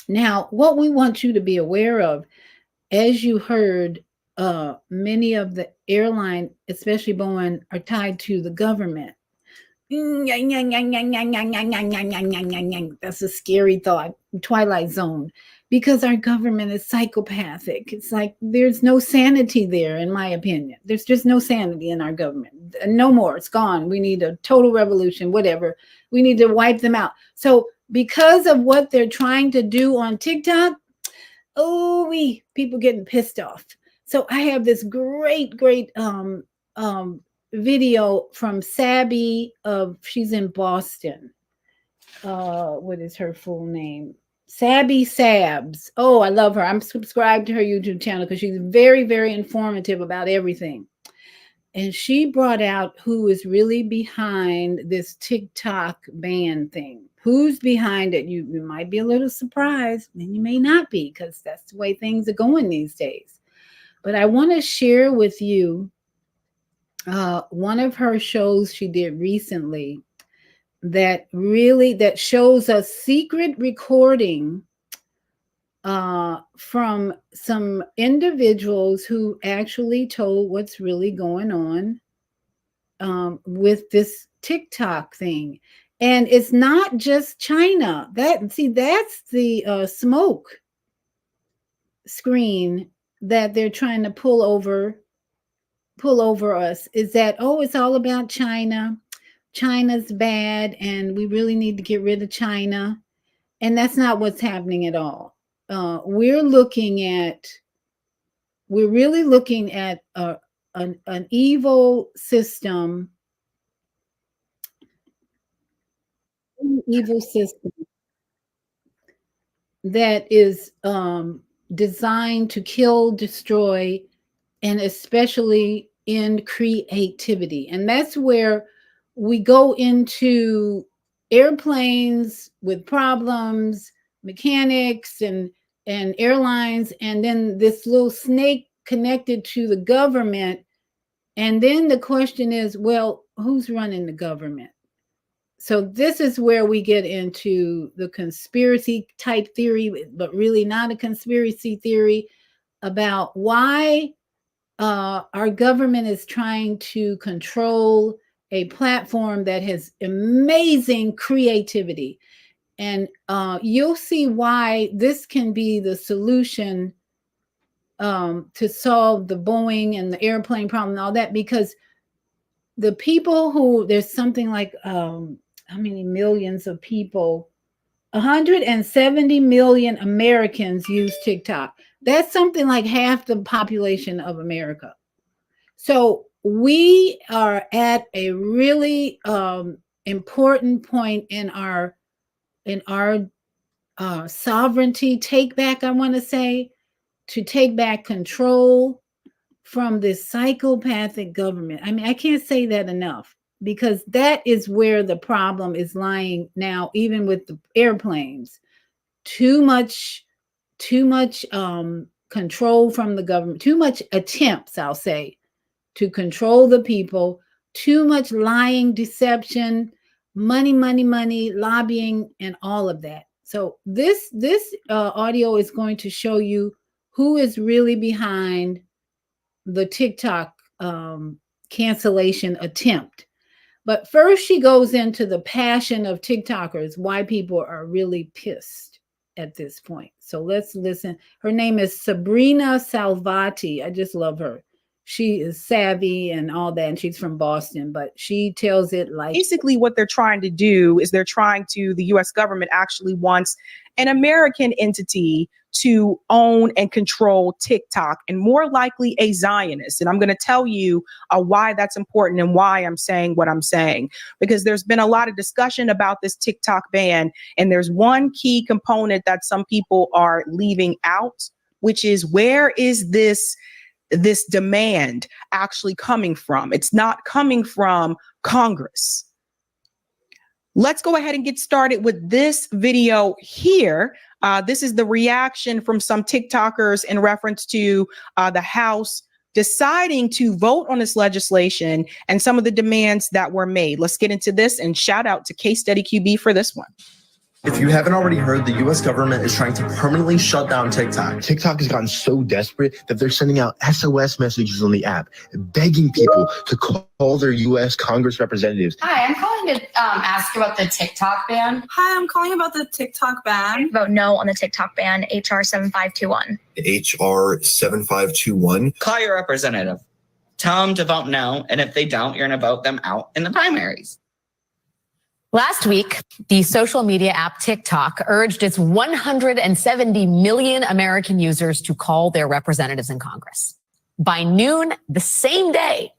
Now, what we want you to be aware of, as you heard, many of the airline, especially Boeing, are tied to the government. That's a scary thought, Twilight Zone, because our government is psychopathic. It's like there's no sanity there, in my opinion. There's just no sanity in our government. No more. It's gone. We need a total revolution, whatever. We need to wipe them out. So because of what they're trying to do on TikTok, people getting pissed off. So I have this great video from Sabby she's in Boston. What is her full name? Sabby Sabs. Oh, I love her. I'm subscribed to her YouTube channel because she's very, very informative about everything. And she brought out who is really behind this TikTok ban thing. Who's behind it? You might be a little surprised, and you may not be, because that's the way things are going these days. But I want to share with you one of her shows she did recently that shows a secret recording from some individuals who actually told what's really going on with this TikTok thing. And it's not just China. That's the smoke screen that they're trying to pull over us, is that, it's all about China. China's bad and we really need to get rid of China. And that's not what's happening at all. We're looking at we're really looking at an evil system, that is designed to kill, destroy, and especially in creativity. And that's where we go into airplanes with problems, mechanics and airlines, and then this little snake connected to the government. And then the question is, well, who's running the government? So this is where we get into the conspiracy type theory, but really not a conspiracy theory, about why our government is trying to control a platform that has amazing creativity. And you'll see why this can be the solution to solve the Boeing and the airplane problem and all that, because the people who, there's something like, how many millions of people, 170 million Americans use TikTok. That's something like half the population of America. So we are at a really important point in our sovereignty take back, I want to say, to take back control from this psychopathic government. I mean, I can't say that enough, because that is where the problem is lying now, even with the airplanes. Too much control from the government, too much attempts, I'll say, to control the people, too much lying, deception, money, lobbying, and all of that. So this audio is going to show you who is really behind the TikTok cancellation attempt. But first, she goes into the passion of TikTokers, why people are really pissed at this point. So let's listen. Her name is Sabrina Salvati. I just love her. She is savvy and all that, and she's from Boston, but she tells it like... Basically, what they're trying to do is the U.S. government actually wants an American entity to own and control TikTok, and more likely a Zionist. And I'm going to tell you why that's important and why I'm saying what I'm saying, because there's been a lot of discussion about this TikTok ban. And there's one key component that some people are leaving out, which is, where is this demand actually coming from? It's not coming from Congress. Let's go ahead and get started with this video here. This is the reaction from some TikTokers in reference to the House deciding to vote on this legislation and some of the demands that were made. Let's get into this, and shout out to Case Study QB for this one. If you haven't already heard, the U.S. government is trying to permanently shut down TikTok. TikTok has gotten so desperate that they're sending out SOS messages on the app, begging people to call their U.S. Congress representatives. Hi, I'm calling to ask about the TikTok ban. Hi, I'm calling about the TikTok ban. Vote no on the TikTok ban, HR 7521. HR 7521. Call your representative. Tell them to vote no, and if they don't, you're going to vote them out in the primaries. Last week, the social media app TikTok urged its 170 million American users to call their representatives in Congress. By noon the same day,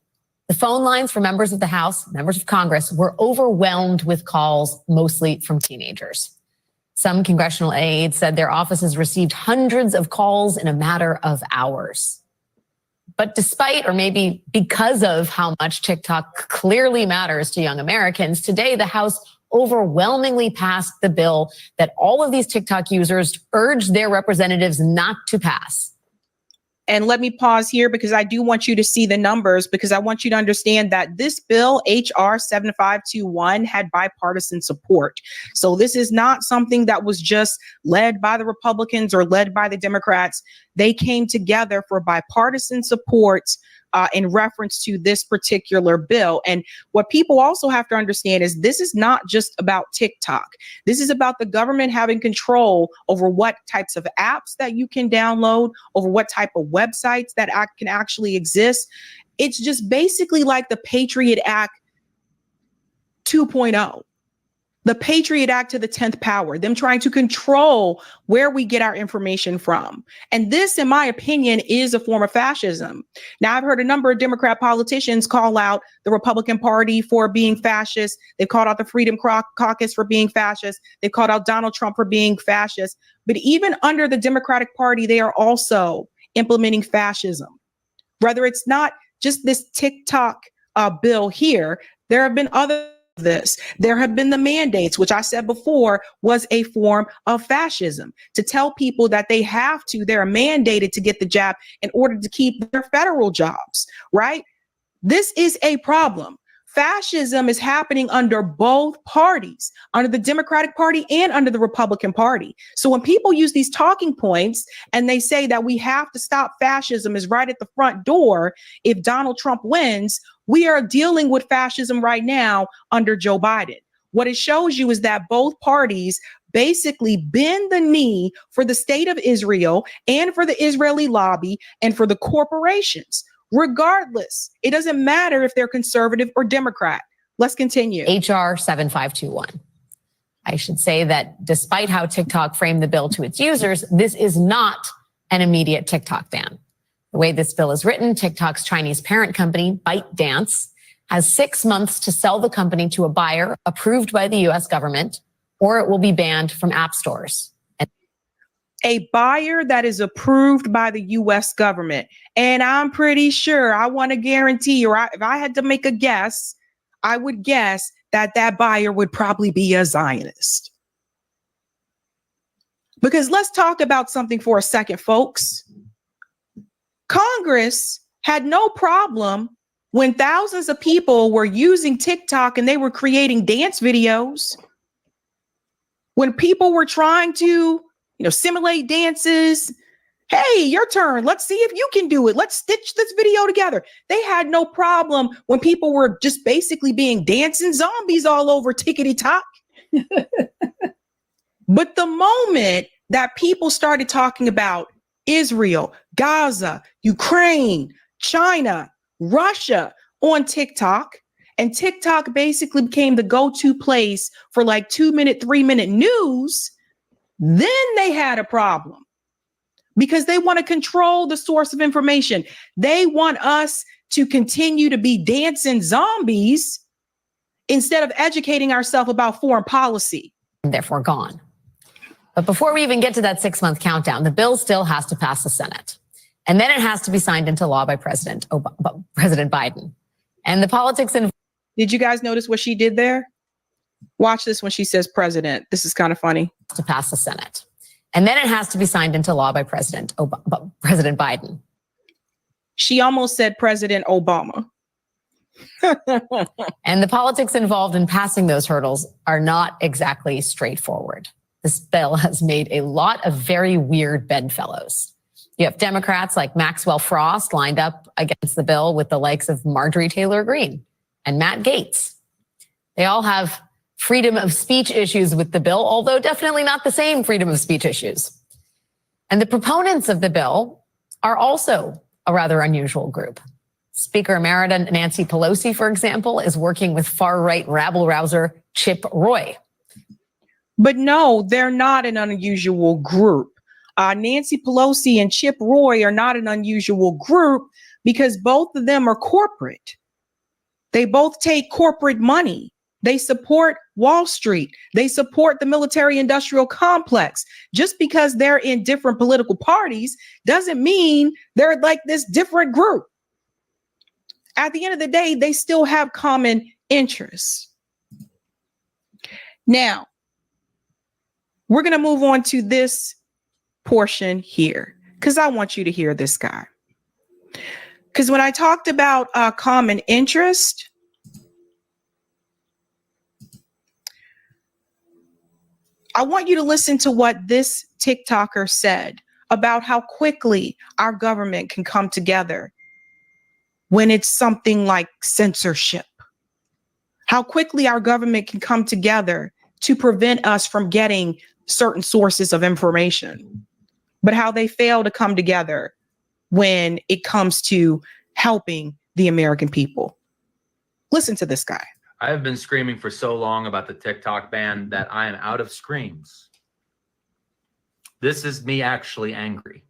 the phone lines for members of the House, members of Congress, were overwhelmed with calls, mostly from teenagers. Some congressional aides said their offices received hundreds of calls in a matter of hours. But despite, or maybe because of how much TikTok clearly matters to young Americans, today the House overwhelmingly passed the bill that all of these TikTok users urged their representatives not to pass. And let me pause here, because I do want you to see the numbers, because I want you to understand that this bill, HR 7521, had bipartisan support. So this is not something that was just led by the Republicans or led by the Democrats. They came together for bipartisan support in reference to this particular bill. And what people also have to understand is this is not just about TikTok. This is about the government having control over what types of apps that you can download, over what type of websites that can actually exist. It's just basically like the Patriot Act 2.0. The Patriot Act to the 10th power, them trying to control where we get our information from. And this, in my opinion, is a form of fascism. Now, I've heard a number of Democrat politicians call out the Republican Party for being fascist. They've called out the Freedom Caucus for being fascist. They've called out Donald Trump for being fascist. But even under the Democratic Party, they are also implementing fascism. Whether it's not just this TikTok bill here, there have been other this. There have been the mandates, which I said before was a form of fascism, to tell people that they're mandated to get the jab in order to keep their federal jobs, right? This is a problem. Fascism is happening under both parties, under the Democratic Party and under the Republican Party. So when people use these talking points and they say that we have to stop fascism is right at the front door if Donald Trump wins, we are dealing with fascism right now under Joe Biden. What it shows you is that both parties basically bend the knee for the state of Israel and for the Israeli lobby and for the corporations. Regardless, it doesn't matter if they're conservative or Democrat. Let's continue. HR 7521. I should say that despite how TikTok framed the bill to its users, this is not an immediate TikTok ban. The way this bill is written, TikTok's Chinese parent company, ByteDance, has 6 months to sell the company to a buyer approved by the U.S. government, or it will be banned from app stores. A buyer that is approved by the U.S. government. And I'm pretty sure, I want to guarantee you, if I had to make a guess, I would guess that that buyer would probably be a Zionist. Because let's talk about something for a second, folks. Congress had no problem when thousands of people were using TikTok and they were creating dance videos. When people were trying to, simulate dances. Hey, your turn. Let's see if you can do it. Let's stitch this video together. They had no problem when people were just basically being dancing zombies all over TikTok. But the moment that people started talking about Israel, Gaza, Ukraine, China, Russia on TikTok, and TikTok basically became the go-to place for like 2-minute, 3-minute news, then they had a problem because they want to control the source of information. They want us to continue to be dancing zombies instead of educating ourselves about foreign policy. Therefore gone. But before we even get to that 6-month countdown, the bill still has to pass the Senate. And then it has to be signed into law by President Biden. And the politics in. Did you guys notice what she did there? Watch this when she says president. This is kind of funny. To pass the Senate. And then it has to be signed into law by President Biden. She almost said President Obama. And the politics involved in passing those hurdles are not exactly straightforward. This bill has made a lot of very weird bedfellows. You have Democrats like Maxwell Frost lined up against the bill with the likes of Marjorie Taylor Greene and Matt Gaetz. They all have freedom of speech issues with the bill, although definitely not the same freedom of speech issues. And the proponents of the bill are also a rather unusual group. Speaker Emerita Nancy Pelosi, for example, is working with far-right rabble-rouser Chip Roy. But no, they're not an unusual group. Nancy Pelosi and Chip Roy are not an unusual group because both of them are corporate. They both take corporate money. They support Wall Street. They support the military-industrial complex. Just because they're in different political parties doesn't mean they're like this different group. At the end of the day, they still have common interests. Now, we're going to move on to this portion here because I want you to hear this guy. Because when I talked about common interest, I want you to listen to what this TikToker said about how quickly our government can come together when it's something like censorship. How quickly our government can come together to prevent us from getting certain sources of information, but how they fail to come together when it comes to helping the American people. Listen to this guy. I have been screaming for so long about the TikTok ban that I am out of screams. This is me actually angry.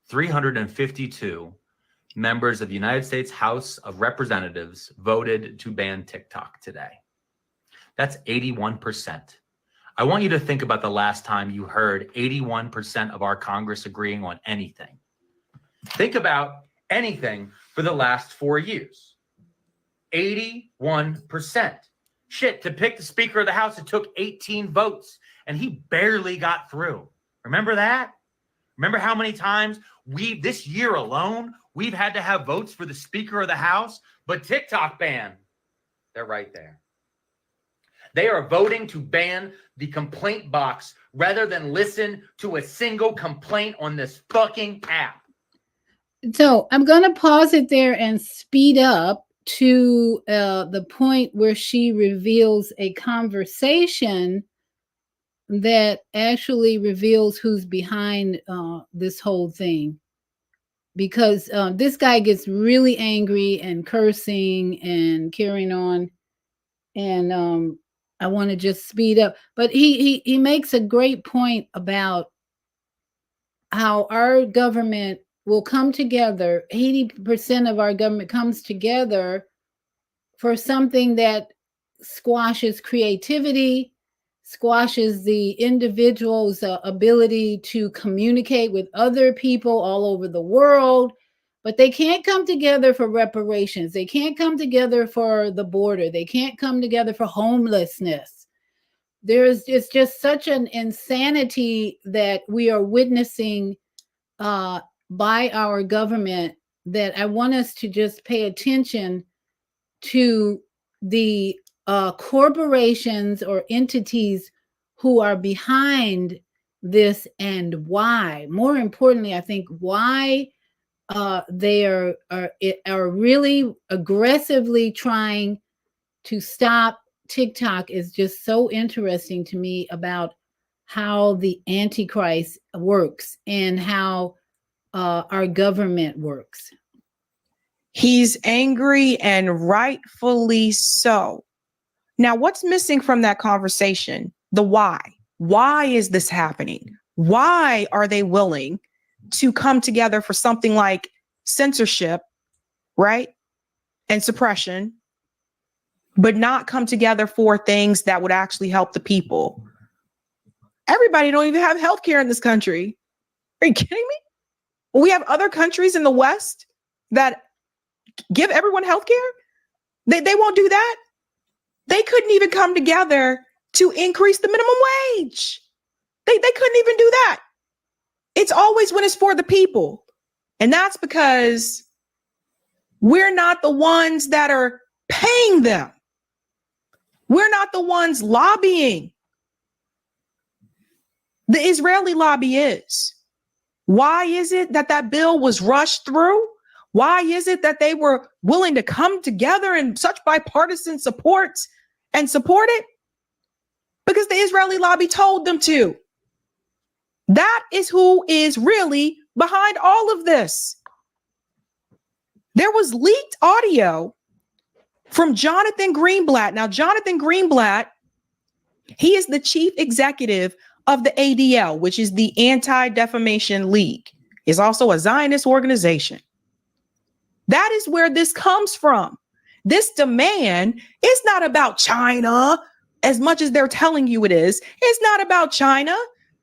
352 members of the United States House of Representatives voted to ban TikTok today. That's 81%. I want you to think about the last time you heard 81% of our Congress agreeing on anything. Think about anything for the last 4 years. 81%. Shit, to pick the Speaker of the House, it took 18 votes, and he barely got through. Remember that? Remember how many times this year alone, we've had to have votes for the Speaker of the House? But TikTok ban, they're right there. They are voting to ban the complaint box rather than listen to a single complaint on this fucking app. So I'm going to pause it there and speed up to the point where she reveals a conversation that actually reveals who's behind this whole thing. Because this guy gets really angry and cursing and carrying on. And I want to just speed up. But he makes a great point about how our government will come together. 80% of our government comes together for something that squashes creativity, squashes the individual's ability to communicate with other people all over the world. But they can't come together for reparations. They can't come together for the border. They can't come together for homelessness. It's just such an insanity that we are witnessing by our government that I want us to just pay attention to the corporations or entities who are behind this and why. More importantly, I think why they are really aggressively trying to stop TikTok is just so interesting to me about how the Antichrist works and how our government works. He's angry and rightfully so. Now, what's missing from that conversation? The why. Why is this happening? Why are they willing to come together for something like censorship, right? And suppression, but not come together for things that would actually help the people? Everybody don't even have healthcare in this country. Are you kidding me? We have other countries in the West that give everyone healthcare. They won't do that. They couldn't even come together to increase the minimum wage. They couldn't even do that. It's always when it's for the people. And that's because we're not the ones that are paying them. We're not the ones lobbying. The Israeli lobby is. Why is it that that bill was rushed through? Why is it that they were willing to come together in such bipartisan support and support it? Because the Israeli lobby told them to. That is who is really behind all of this. There was leaked audio from Jonathan Greenblatt. Now, Jonathan Greenblatt, he is the chief executive of the ADL, which is the Anti-Defamation League. It's also a Zionist organization. That is where this comes from. This demand is not about China as much as they're telling you it is. It's not about China.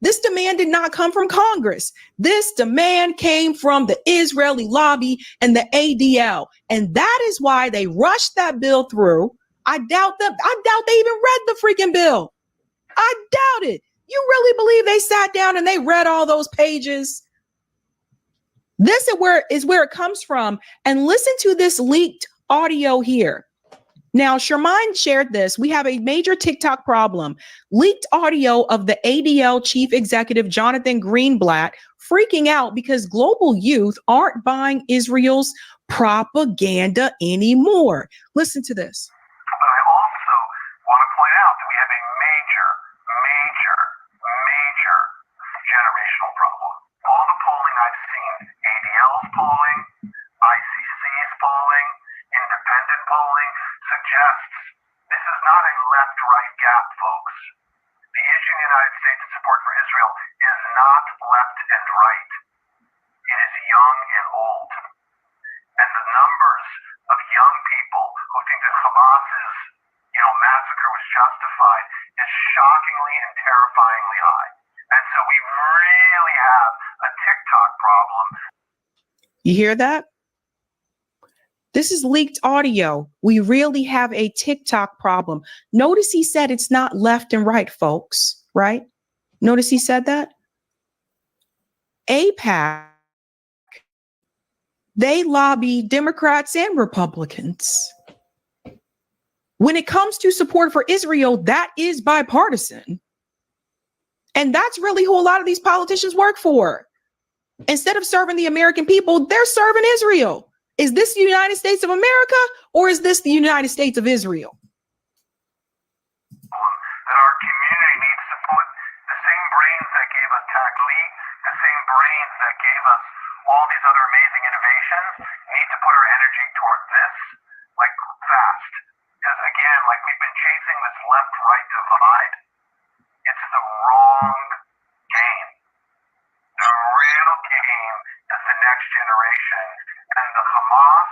This demand did not come from Congress. This demand came from the Israeli lobby and the ADL. And that is why they rushed that bill through. I doubt they even read the freaking bill. I doubt it. You really believe they sat down and they read all those pages? This is where it comes from. And listen to this leaked audio here. Now, Shermine shared this. We have a major TikTok problem. Leaked audio of the ADL chief executive, Jonathan Greenblatt, freaking out because global youth aren't buying Israel's propaganda anymore. Listen to this. But I also want to point out that we have a major generational problem. All the polling I've seen, ADL's polling, ICC's polling, independent polling, suggests guests, this is not a left-right gap, folks. The issue in the United States in support for Israel is not left and right. It is young and old. And the numbers of young people who think that Hamas's, massacre was justified is shockingly and terrifyingly high. And so we really have a TikTok problem. You hear that? This is leaked audio. We really have a TikTok problem. Notice he said it's not left and right, folks, right? Notice he said that? AIPAC, they lobby Democrats and Republicans. When it comes to support for Israel, that is bipartisan. And that's really who a lot of these politicians work for. Instead of serving the American people, they're serving Israel. Is this the United States of America or is this the United States of Israel? That our community needs to put the same brains that gave us Taglit, the same brains that gave us all these other amazing innovations, need to put our energy toward this, like fast. Because again, like we've been chasing this left-right divide, it's the wrong game. The real game is the next generation, and the Hamas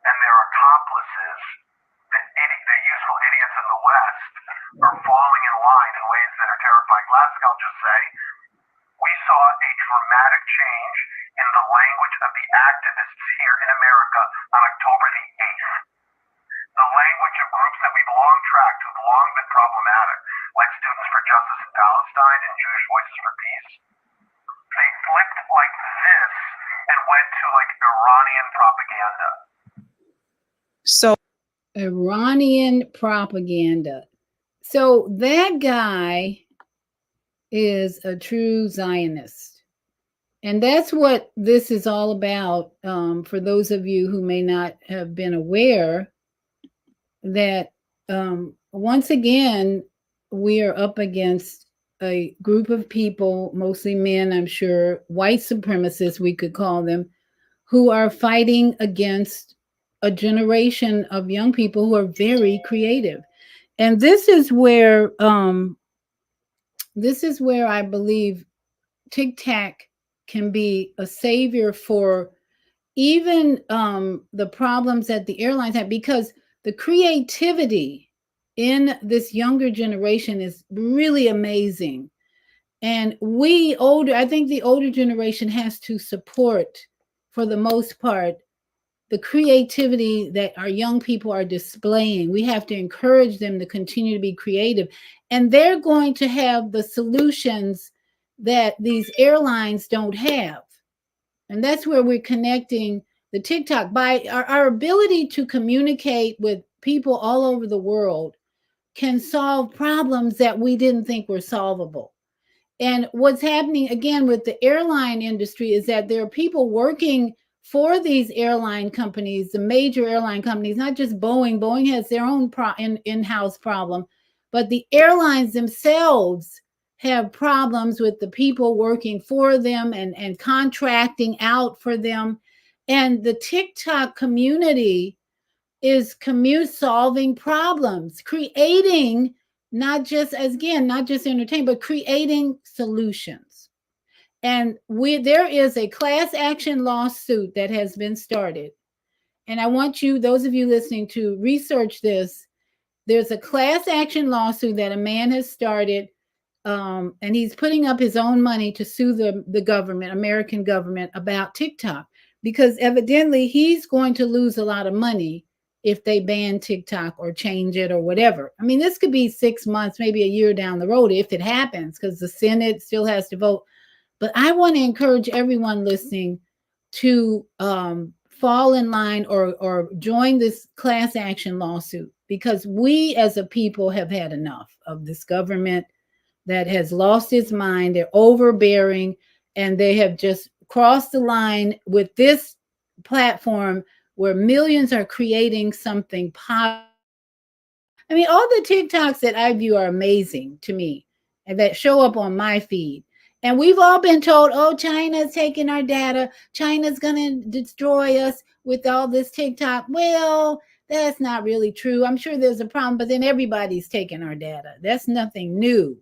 and their accomplices, the useful idiots in the West, are falling in line in ways that are terrifying. Last thing I'll just say, we saw a dramatic change in the language of the activists here in America on October the 8th. The language of groups that we've long tracked, who've long been problematic, like Students for Justice in Palestine and Jewish Voices for Peace, they flipped like this and went to like Iranian propaganda. So Iranian propaganda. So that guy is a true Zionist. And that's what this is all about. For those of you who may not have been aware, that once again, we are up against a group of people, mostly men, I'm sure, white supremacists, we could call them, who are fighting against a generation of young people who are very creative. And this is where I believe TikTok can be a savior for even the problems that the airlines have, because the creativity in this younger generation is really amazing. And I think the older generation has to support, for the most part, the creativity that our young people are displaying. We have to encourage them to continue to be creative. And they're going to have the solutions that these airlines don't have. And that's where we're connecting the TikTok by our ability to communicate with people all over the world can solve problems that we didn't think were solvable. And what's happening again with the airline industry is that there are people working for these airline companies, the major airline companies, not just Boeing. Boeing has their own in-house problem, but the airlines themselves have problems with the people working for them and contracting out for them. And the TikTok community is solving problems, creating not just entertainment, but creating solutions. And there is a class action lawsuit that has been started. And I want you, those of you listening, to research this. There's a class action lawsuit that a man has started, and he's putting up his own money to sue the government, American government, about TikTok, because evidently he's going to lose a lot of money if they ban TikTok or change it or whatever. I mean, this could be 6 months, maybe a year down the road if it happens, because the Senate still has to vote. But I want to encourage everyone listening to fall in line or join this class action lawsuit, because we as a people have had enough of this government that has lost its mind. They're overbearing, and they have just crossed the line with this platform where millions are creating something positive. I mean, all the TikToks that I view are amazing to me and that show up on my feed. And we've all been told, oh, China's taking our data. China's going to destroy us with all this TikTok. Well, That's not really true. I'm sure there's a problem, but then everybody's taking our data. That's nothing new.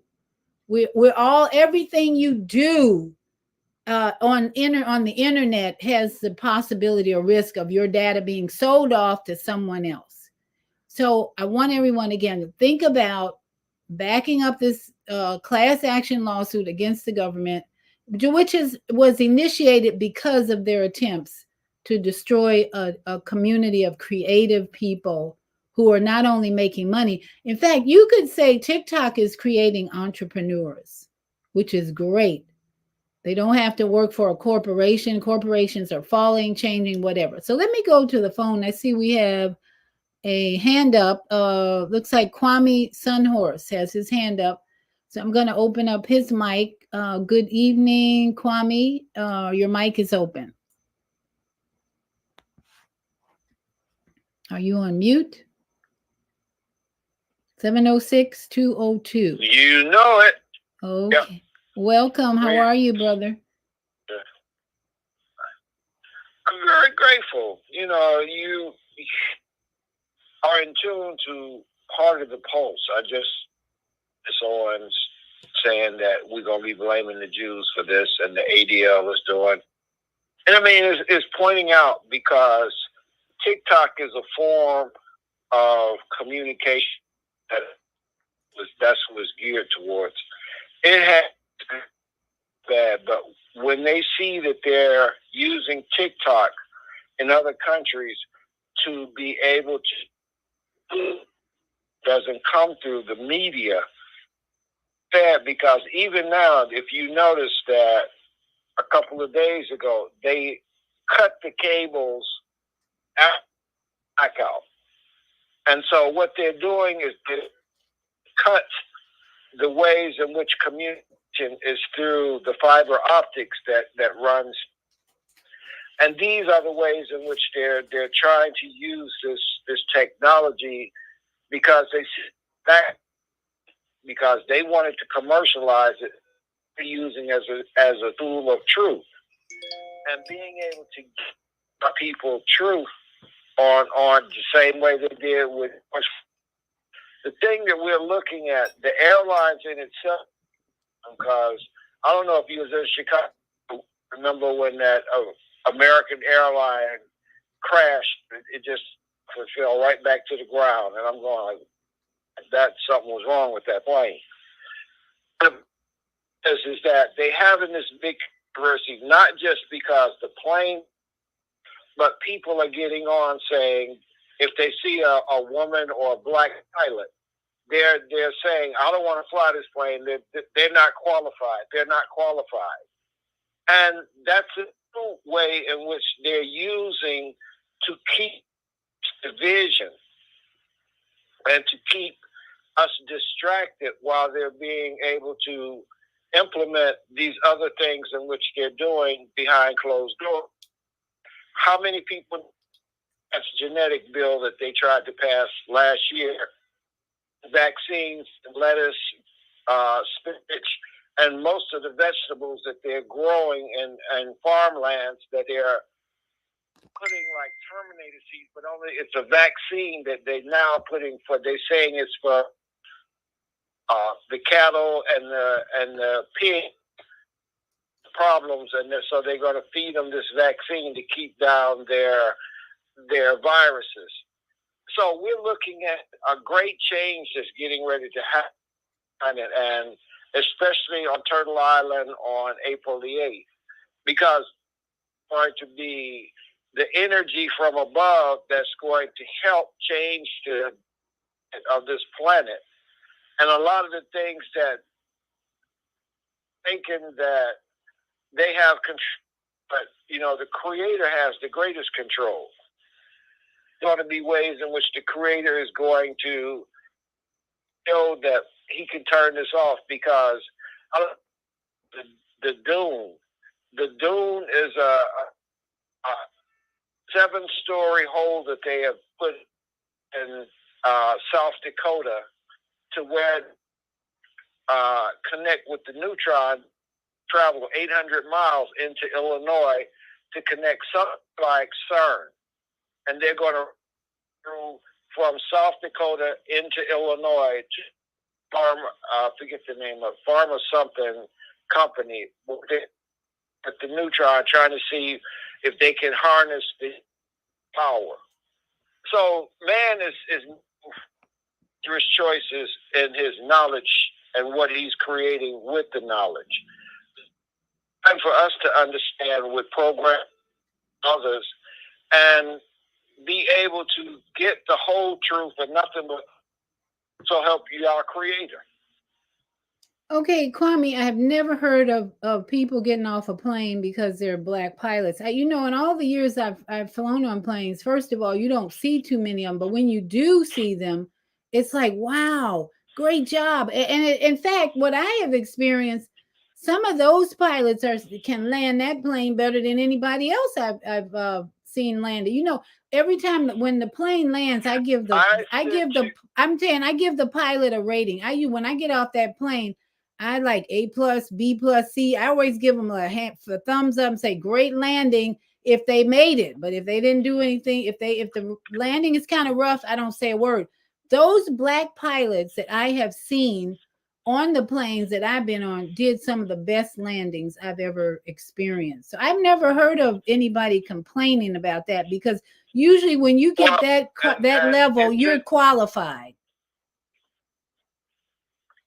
We're all, everything you do on the internet has the possibility or risk of your data being sold off to someone else. So I want everyone, again, to think about backing up this class action lawsuit against the government, which was initiated because of their attempts to destroy a community of creative people who are not only making money. In fact, you could say TikTok is creating entrepreneurs, which is great. They don't have to work for a corporation. Corporations are falling, changing, whatever. So let me go to the phone. I see we have a hand up. Looks like Kwame Sunhorse has his hand up. So I'm going to open up his mic. Good evening, Kwame. Your mic is open. Are you on mute? 706-202. You know it. Okay. Yep. Welcome. How are you, brother? I'm very grateful. You know, you are in tune to part of the pulse. Someone's saying that we're going to be blaming the Jews for this, and the ADL is doing. And I mean, it's pointing out because TikTok is a form of communication that's what it's geared towards. It has bad, but when they see that they're using TikTok in other countries to be able to, doesn't come through the media, bad, because even now, if you notice that a couple of days ago, they cut the cables back out. And so what they're doing is they cut the ways in which communication is through the fiber optics that runs. And these are the ways in which they're trying to use this technology because they wanted to commercialize it, using as a tool of truth, and being able to give people truth on the same way they did with the thing that we're looking at, the airlines in itself. Because I don't know if you was in Chicago, remember when that American airline crashed, it just fell right back to the ground, and I'm going like, that something was wrong with that plane. Is that they having this big controversy, not just because the plane, but people are getting on saying if they see a woman or a black pilot, they're saying, I don't want to fly this plane. They're not qualified. They're not qualified. And that's a new way in which they're using to keep division and to keep us distracted while they're being able to implement these other things in which they're doing behind closed doors. How many people, that's genetic bill that they tried to pass last year, vaccines, lettuce, spinach, and most of the vegetables that they're growing in farmlands that they're putting like Terminator seeds, but only it's a vaccine that they're now putting for, they're saying it's for the cattle and the pig problems, and so they're going to feed them this vaccine to keep down their viruses. So we're looking at a great change that's getting ready to happen, and especially on Turtle Island on April the 8th, because it's going to be the energy from above that's going to help change of this planet. And a lot of the things that thinking that they have control, but the Creator has the greatest control. There's going to be ways in which the Creator is going to show that He can turn this off, because the dune is a 7-story hole that they have put in South Dakota to where connect with the neutron, travel 800 miles into Illinois to connect something like CERN. And they're going to through from South Dakota into Illinois to farm, I forget the name of Farmer something company at the neutron, trying to see if they can harness the power. So man is his choices in his knowledge and what he's creating with the knowledge. And for us to understand with program others and be able to get the whole truth and nothing but so help you, our creator. Okay, Kwame, I have never heard of people getting off a plane because they're black pilots. In all the years I've flown on planes, first of all, you don't see too many of them, but when you do see them, it's like, wow, great job. And in fact, what I have experienced, some of those pilots can land that plane better than anybody else I've seen landed. Every time when the plane lands, I give the pilot a rating. When I get off that plane, I like A+, B+, C. I always give them a thumbs up and say great landing if they made it. But if they didn't do anything, if the landing is kind of rough, I don't say a word. Those black pilots that I have seen on the planes that I've been on did some of the best landings I've ever experienced. So I've never heard of anybody complaining about that, because usually when you get that level, you're qualified.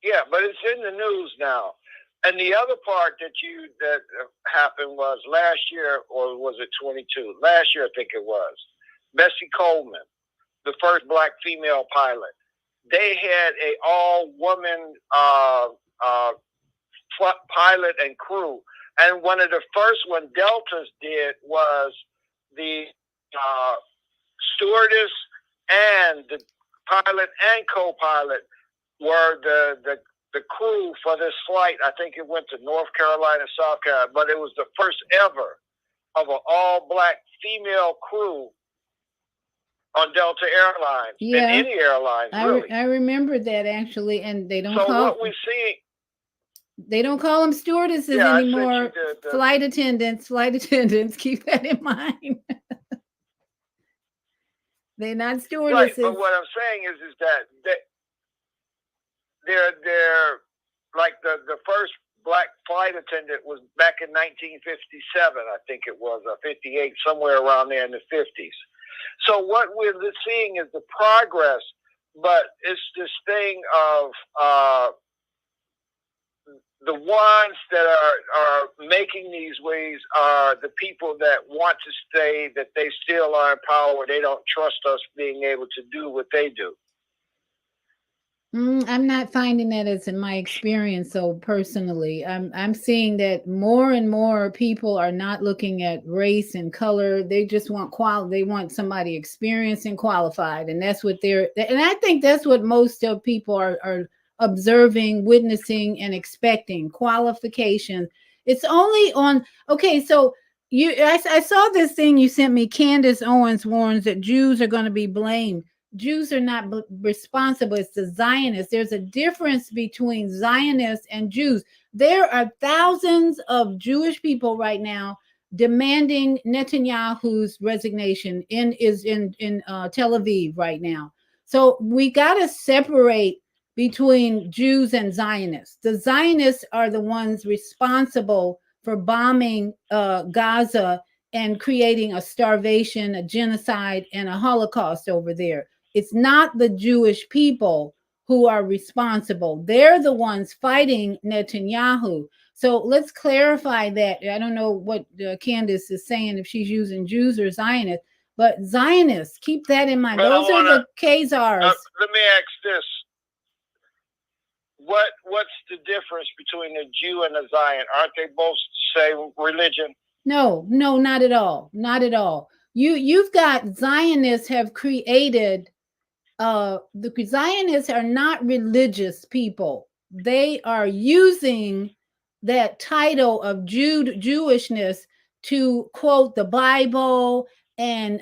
Yeah, but it's in the news now. And the other part that happened was last year, or was it 22? Last year, I think it was. Bessie Coleman, the first black female pilot. They had a all-woman pilot and crew. And one of the first one Deltas did was the stewardess and the pilot and co-pilot were the crew for this flight. I think it went to North Carolina, South Carolina, but it was the first ever of an all-black female crew on Delta Airlines, and any airline, really. I remember that, actually, and they don't what we see. They don't call them stewardesses anymore. Flight attendants, keep that in mind. They're not stewardesses. Right, but what I'm saying is that they're like the first black flight attendant was back in 1957, I think it was, or 58, somewhere around there in the 50s. So what we're seeing is the progress, but it's this thing of the ones that are making these ways are the people that want to stay, that they still are in power. They don't trust us being able to do what they do. I'm not finding that as in my experience. So personally, I'm seeing that more and more people are not looking at race and color. They just want quality. They want somebody experienced and qualified, and that's what and I think that's what most of people are observing, witnessing, and expecting. Qualification. It's only on. Okay, so I saw this thing you sent me. Candace Owens warns that Jews are going to be blamed. Jews are not responsible. It's the Zionists. There's a difference between Zionists and Jews. There are thousands of Jewish people right now demanding Netanyahu's resignation in Tel Aviv right now. So we got to separate between Jews and Zionists. The Zionists are the ones responsible for bombing Gaza and creating a starvation, a genocide, and a Holocaust over there. It's not the Jewish people who are responsible. They're the ones fighting Netanyahu. So let's clarify that. I don't know what Candace is saying, if she's using Jews or Zionists, but Zionists, keep that in mind. Those are the Khazars. Let me ask this. What's the difference between a Jew and a Zion? Aren't they both the same religion? No, not at all. Not at all. You've got Zionists have created the Zionists are not religious people. They are using that title of Jewishness to quote the Bible and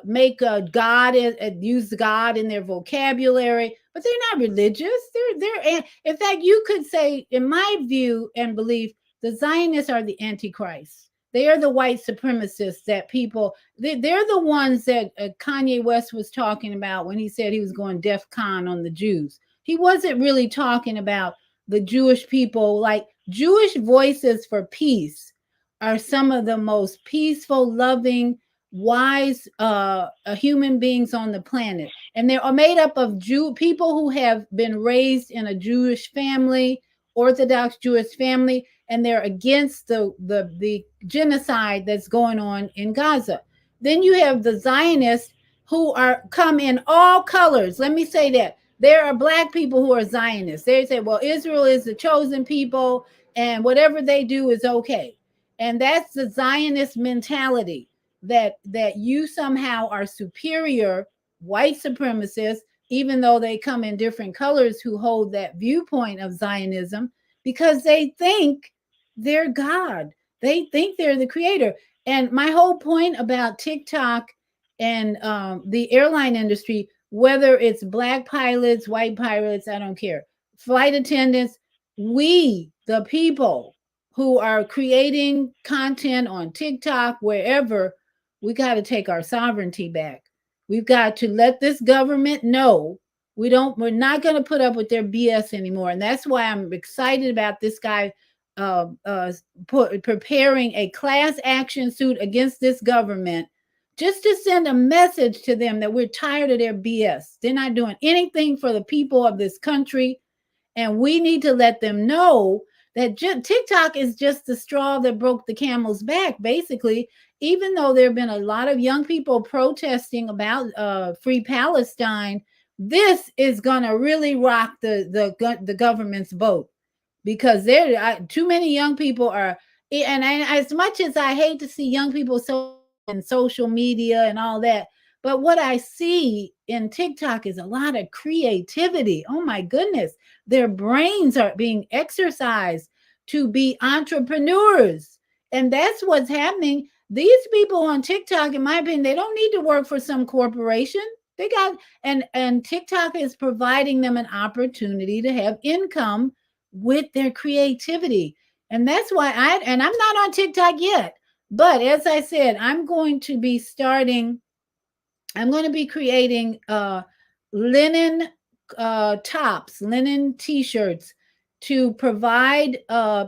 make God use God in their vocabulary, but they're not religious. They're in fact, you could say, in my view and belief, the Zionists are the Antichrist. They are the white supremacists that people, they're the ones that Kanye West was talking about when he said he was going DEF CON on the Jews. He wasn't really talking about the Jewish people. Like, Jewish Voices for Peace are some of the most peaceful, loving, wise human beings on the planet. And they are made up of people who have been raised in a Jewish family, Orthodox Jewish family, and they're against the genocide that's going on in Gaza. Then you have the Zionists who come in all colors. Let me say that. There are Black people who are Zionists. They say, well, Israel is the chosen people and whatever they do is okay. And that's the Zionist mentality, that you somehow are superior, white supremacists, even though they come in different colors, who hold that viewpoint of Zionism, because they think they're God. They think they're the creator. And my whole point about TikTok and the airline industry, whether it's Black pilots, white pilots, I don't care, flight attendants, we, the people who are creating content on TikTok, wherever, we got to take our sovereignty back. We've got to let this government know we're not going to put up with their BS anymore. And that's why I'm excited about this guy preparing a class action suit against this government, just to send a message to them that we're tired of their BS. They're not doing anything for the people of this country. And we need to let them know that TikTok is just the straw that broke the camel's back, basically. Even though there have been a lot of young people protesting about Free Palestine, this is going to really rock the government's boat, because too many young people are, and as much as I hate to see young people in social media and all that, but what I see in TikTok is a lot of creativity. Oh my goodness. Their brains are being exercised to be entrepreneurs. And that's what's happening. These people on TikTok, in my opinion, they don't need to work for some corporation. They got, and TikTok is providing them an opportunity to have income with their creativity. And that's why I'm not on TikTok yet, but as I said, I'm going to be creating linen tops, linen t-shirts to provide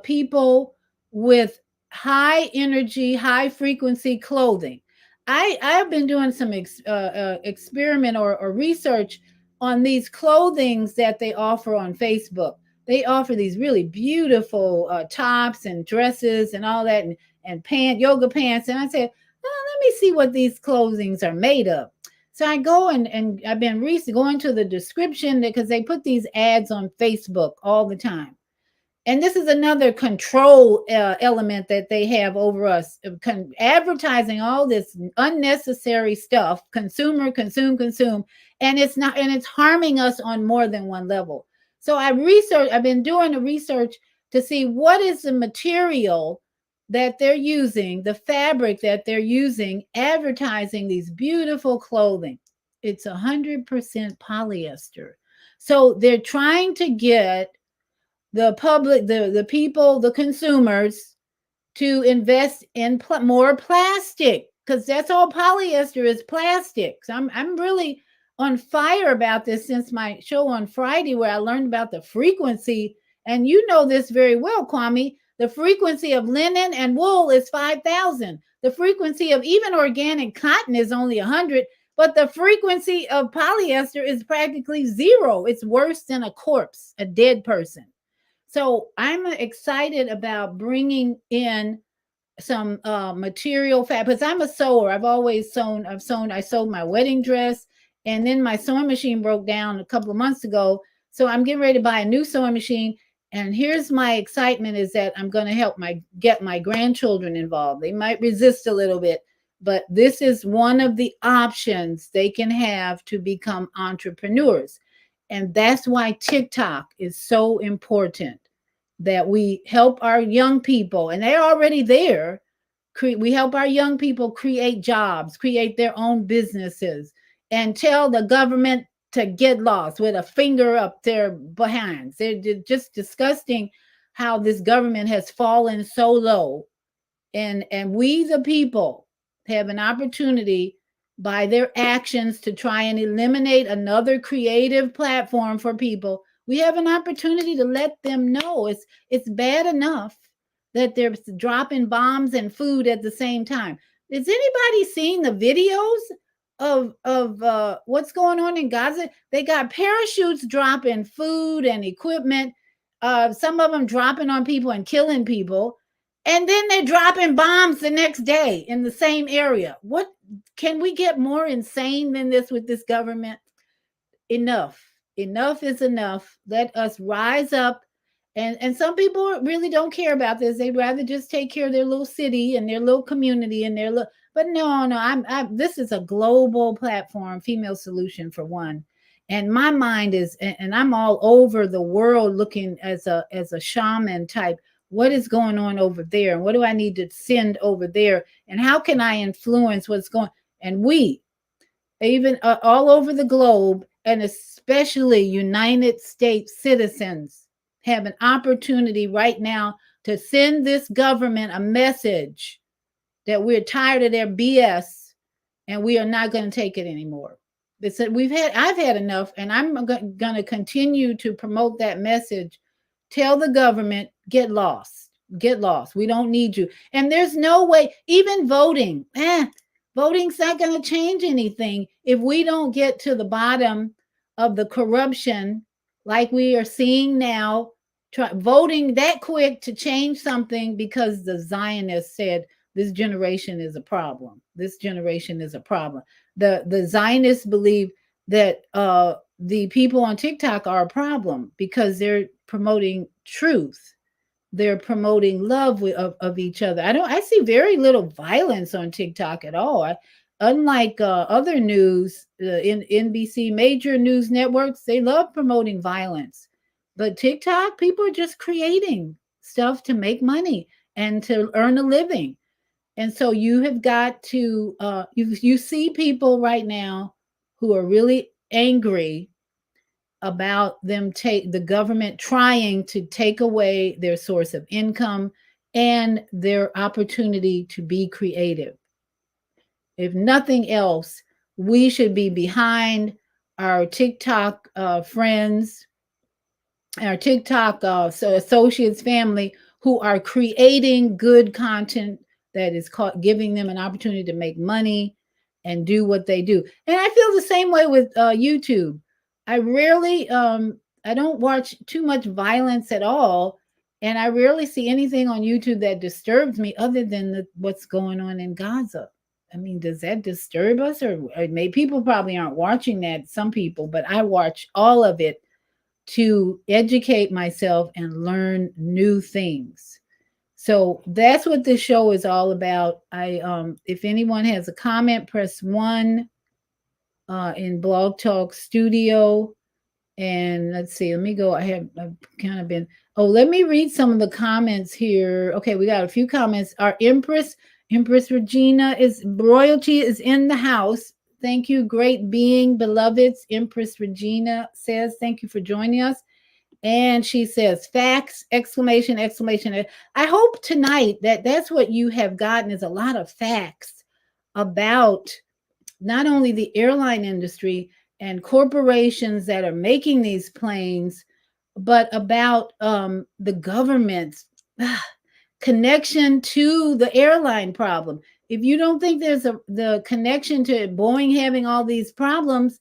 people with high energy, high frequency clothing. I've been doing some experiment or research on these clothings that they offer on Facebook. They offer these really beautiful tops and dresses and all that, and yoga pants. And I said, let me see what these clothings are made of. So I go and I've been going to the description, because they put these ads on Facebook all the time. And this is another control element that they have over us, advertising all this unnecessary stuff, consume, and it's harming us on more than one level. So I've been doing the research to see what is the material that they're using, the fabric that they're using, advertising these beautiful clothing. It's 100% polyester. So they're trying to get the public, the people, the consumers, to invest in more plastic, because that's all polyester is, plastic. So I'm really on fire about this since my show on Friday, where I learned about the frequency. And you know this very well, Kwame. The frequency of linen and wool is 5,000. The frequency of even organic cotton is only 100, but the frequency of polyester is practically 0. It's worse than a corpse, a dead person. So I'm excited about bringing in some material fabric, because I'm a sewer. I've always sewn. I sewed my wedding dress, and then my sewing machine broke down a couple of months ago. So I'm getting ready to buy a new sewing machine. And here's my excitement, is that I'm going to get my grandchildren involved. They might resist a little bit, but this is one of the options they can have to become entrepreneurs. And that's why TikTok is so important, that we help our young people, and they're already there. We help our young people create jobs, create their own businesses, and tell the government to get lost with a finger up their behinds. They're just disgusting how this government has fallen so low And we, the people, have an opportunity by their actions to try and eliminate another creative platform for people. We have an opportunity to let them know it's bad enough that they're dropping bombs and food at the same time. Has anybody seen the videos of what's going on in Gaza? They got parachutes dropping food and equipment, some of them dropping on people and killing people, and then they're dropping bombs the next day in the same area. What can we get more insane than this with this government? Enough is enough. Let us rise up. And some people really don't care about this. They'd rather just take care of their little city and their little community and their little. But no. This is a global platform, Female Solution for One, and my mind is, and I'm all over the world looking as a shaman type. What is going on over there, and what do I need to send over there, and how can I influence what's going? And we, even all over the globe, and especially United States citizens, have an opportunity right now to send this government a message that we're tired of their BS and we are not going to take it anymore. I've had enough, and I'm going to continue to promote that message. Tell the government, get lost. We don't need you. And there's no way, even voting, voting's not going to change anything if we don't get to the bottom of the corruption like we are seeing now. Voting that quick to change something because the Zionists said this generation is a problem. The Zionists believe that the people on TikTok are a problem because they're promoting truth. They're promoting love of each other. I see very little violence on TikTok at all. Unlike other news, in NBC major news networks, they love promoting violence. But TikTok, people are just creating stuff to make money and to earn a living. And so you have got to, you see people right now who are really angry about the government trying to take away their source of income and their opportunity to be creative. If nothing else, we should be behind our TikTok friends, our TikTok associates, family, who are creating good content that is giving them an opportunity to make money and do what they do. And I feel the same way with YouTube. I rarely, I don't watch too much violence at all. And I rarely see anything on YouTube that disturbs me other than what's going on in Gaza. I mean, does that disturb us? Or maybe people probably aren't watching that, some people, but I watch all of it to educate myself and learn new things. So that's what this show is all about. If anyone has a comment, press 1 in Blog Talk Studio. And let's see, let me go. I've kind of been, let me read some of the comments here. Okay, we got a few comments. Our Empress Regina royalty is in the house. Thank you, great being, beloveds. Empress Regina says, thank you for joining us. And she says, facts, exclamation, exclamation. I hope tonight that's what you have gotten is a lot of facts about not only the airline industry and corporations that are making these planes, but about the government's connection to the airline problem. If you don't think there's the connection to Boeing having all these problems,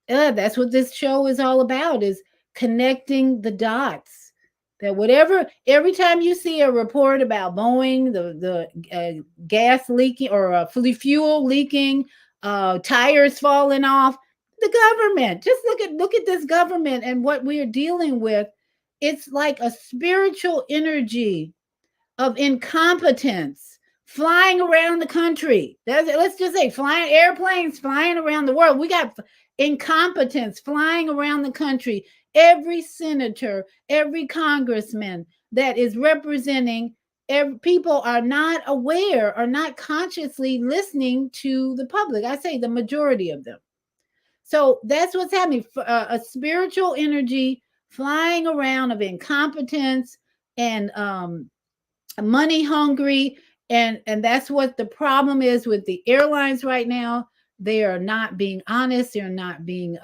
that's what this show is all about, is connecting the dots. That every time you see a report about Boeing, the gas leaking or fuel leaking, tires falling off, the government, just look at this government and what we are dealing with. It's like a spiritual energy of incompetence flying around the country. Let's just say airplanes flying around the world. We got incompetence flying around the country. Every senator, every congressman that is representing people are not aware, are not consciously listening to the public. I say the majority of them. So that's what's happening. A spiritual energy flying around of incompetence and money hungry And that's what the problem is with the airlines right now. They are not being honest. They're not being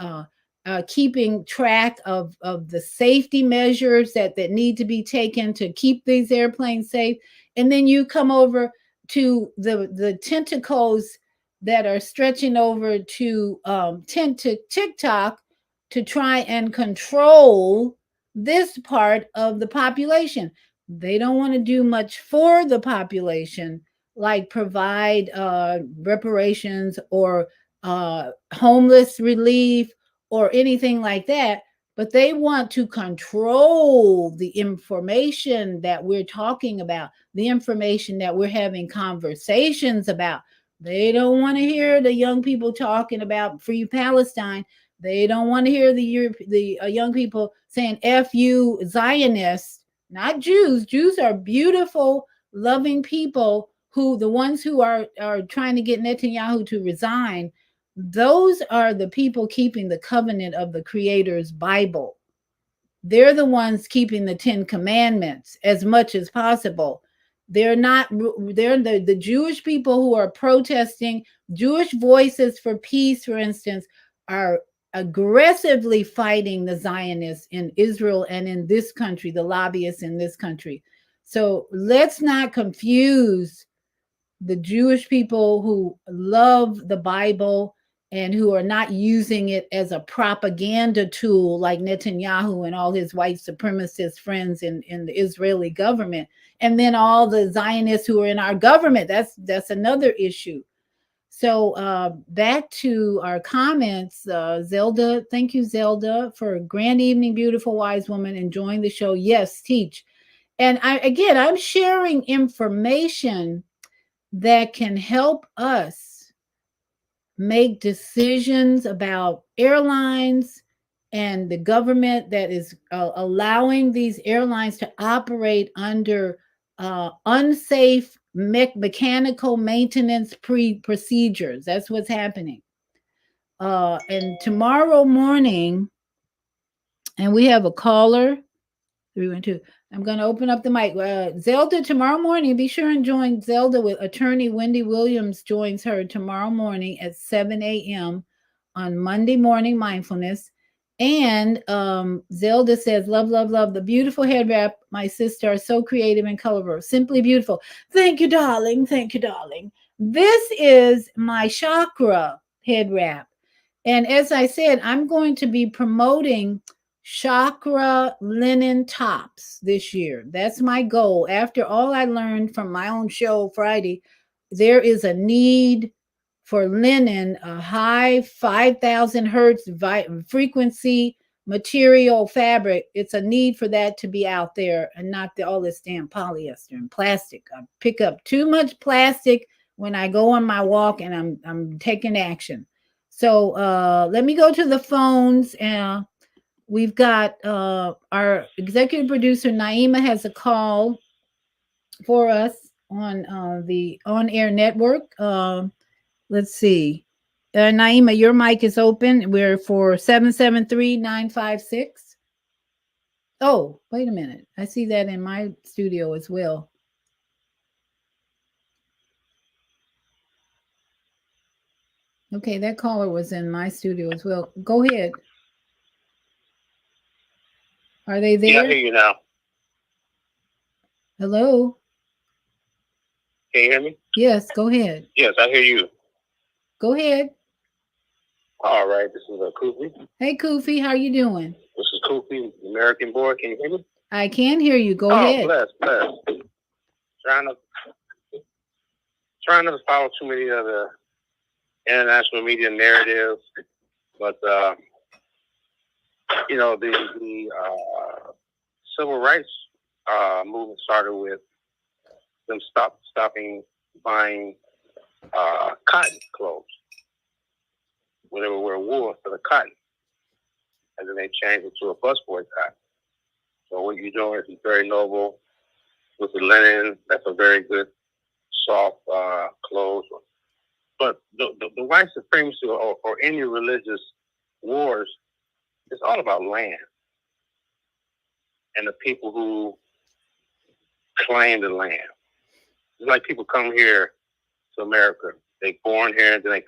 keeping track of the safety measures that need to be taken to keep these airplanes safe. And then you come over to the tentacles that are stretching over to TikTok to try and control this part of the population. They don't want to do much for the population, like provide reparations or homeless relief or anything like that, but they want to control the information that we're talking about, the information that we're having conversations about. They don't want to hear the young people talking about free Palestine. They don't want to hear the young people saying "F you Zionists," not Jews. Jews are beautiful, loving people who, the ones who are trying to get Netanyahu to resign, those are the people keeping the covenant of the Creator's Bible. They're the ones keeping the 10 Commandments as much as possible. They're the Jewish people who are protesting. Jewish Voices for Peace, for instance, are aggressively fighting the Zionists in Israel and in this country, the lobbyists in this country. So let's not confuse the Jewish people who love the Bible and who are not using it as a propaganda tool like Netanyahu and all his white supremacist friends in the Israeli government, and then all the Zionists who are in our government. That's another issue. So back to our comments. Zelda, thank you, Zelda, for a grand evening, beautiful wise woman, enjoying the show. Yes, teach. And I'm sharing information that can help us make decisions about airlines and the government that is allowing these airlines to operate under unsafe mechanical maintenance procedures. That's what's happening. And tomorrow morning, and we have a caller, 312. I'm going to open up the mic. Zelda, tomorrow morning, be sure and join Zelda with attorney Wendy Williams joins her tomorrow morning at 7 a.m. on Monday Morning Mindfulness. And Zelda says, love, love, love the beautiful head wrap. My sister are so creative and colorful. Simply beautiful. Thank you, darling. Thank you, darling. This is my chakra head wrap. And as I said, I'm going to be promoting chakra linen tops this year. That's my goal. After all I learned from my own show Friday, there is a need for linen, a high 5,000 hertz frequency material fabric. It's a need for that to be out there and not all this damn polyester and plastic. I pick up too much plastic when I go on my walk, and I'm taking action. So let me go to the phones. We've got our executive producer, Naima, has a call for us on the on-air network. Let's see. Naima, your mic is open. We're for 773-956. Oh, wait a minute. I see that in my studio as well. Okay, that caller was in my studio as well. Go ahead. Are they there? Yeah, I hear you now. Hello? Can you hear me? Yes, go ahead. Yes, I hear you. Go ahead. All right, this is Kofi. Hey, Kofi, how you doing? This is Kofi, American boy. Can you hear me? I can hear you. Go ahead. Bless. Trying to follow too many of the international media narratives, but the civil rights movement started with them stopping buying cotton clothes when they would wear wool for the cotton, and then they changed it to a bus boycott. So what you're doing is very noble with the linen. That's a very good soft clothes. But the white supremacy or any religious wars, it's all about land and the people who claim the land. It's like people come here to America. They born here, and then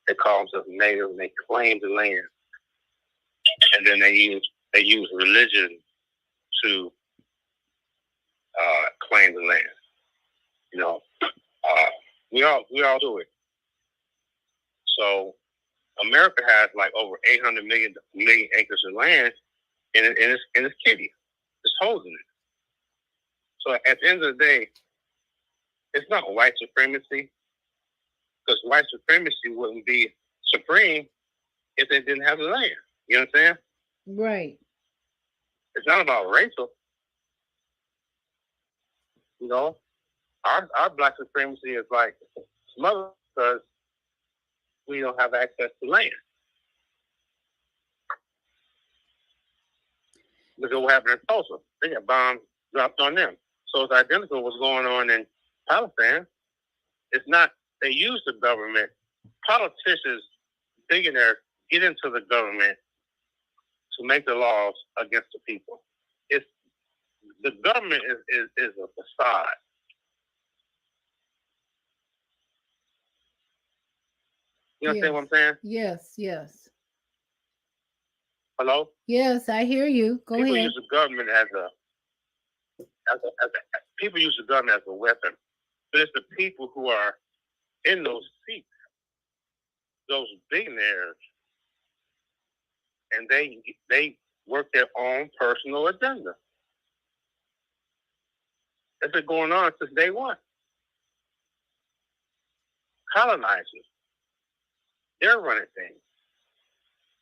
they call themselves native, and they claim the land, and then they use religion to claim the land. You know, we all do it. So America has like over 800 million acres of land, and it's kitty. It's holding it. So at the end of the day, it's not white supremacy, because white supremacy wouldn't be supreme if they didn't have the land. You know what I'm saying? Right. It's not about racial. You know, our black supremacy is like smothered because we don't have access to land. Look at what happened in Tulsa. They got bombs dropped on them. So it's identical to what's going on in Palestine. It's not, they use the government. Politicians, billionaires get into the government to make the laws against the people. It's the government is a facade. You understand what I'm saying? Yes, yes. Hello? Yes, I hear you. Go People ahead. use the government as people use the government as a weapon, but it's the people who are in those seats, those billionaires, and they work their own personal agenda. It's been going on since day one. Colonizers, they're running things,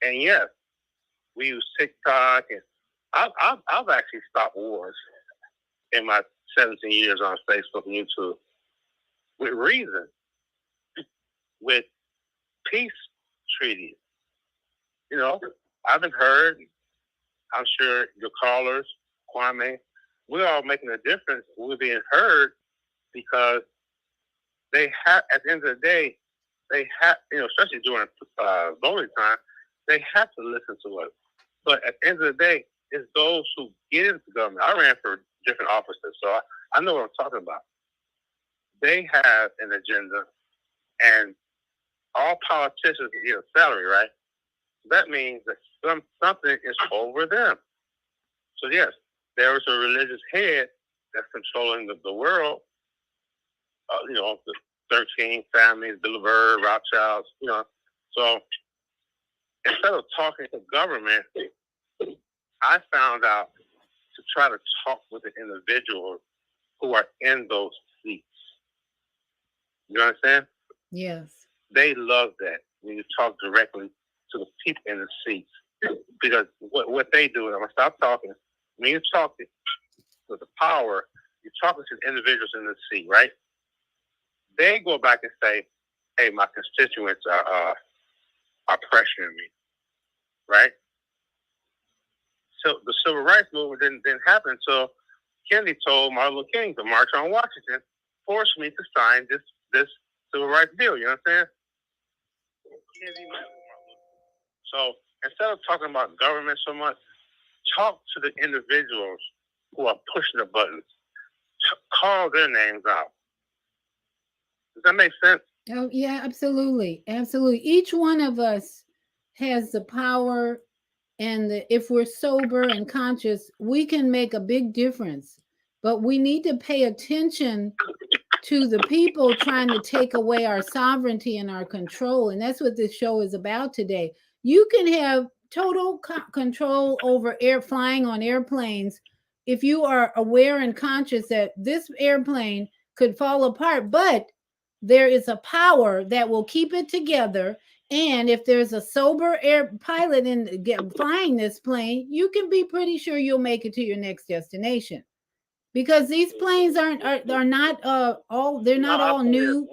and yes, we use TikTok, and I've actually stopped wars in my 17 years on Facebook and YouTube with reason, with peace treaties. You know, I've been heard. I'm sure your callers, Kwame, we're all making a difference. We're being heard because they have, at the end of the day, they have, you know, especially during voting time, they have to listen to us. But at the end of the day, it's those who get into government. I ran for different offices, so I know what I'm talking about. They have an agenda, and all politicians get a salary, right? That means that something is over them. So yes, there is a religious head that's controlling the world. You know, the 13 families, Bilderberg, Rothschilds, you know. So instead of talking to government, I found out to try to talk with the individuals who are in those seats. You understand? Yes. They love that when you talk directly to the people in the seats. Because what they do, and I'm going to stop talking, when you're talking to the power, you're talking to the individuals in the seat, right? They go back and say, hey, my constituents are pressuring me, right? So the civil rights movement didn't happen until Kennedy told Martin Luther King to march on Washington, forced me to sign this civil rights bill. You understand? So instead of talking about government so much, talk to the individuals who are pushing the buttons. Call their names out. Does that make sense? Oh, yeah, absolutely. Absolutely. Each one of us has the power, and if we're sober and conscious, we can make a big difference. But we need to pay attention to the people trying to take away our sovereignty and our control. And that's what this show is about today. You can have total control over flying on airplanes if you are aware and conscious that this airplane could fall apart, but there is a power that will keep it together. And if there's a sober air pilot flying this plane, you can be pretty sure you'll make it to your next destination. Because these planes are not all new.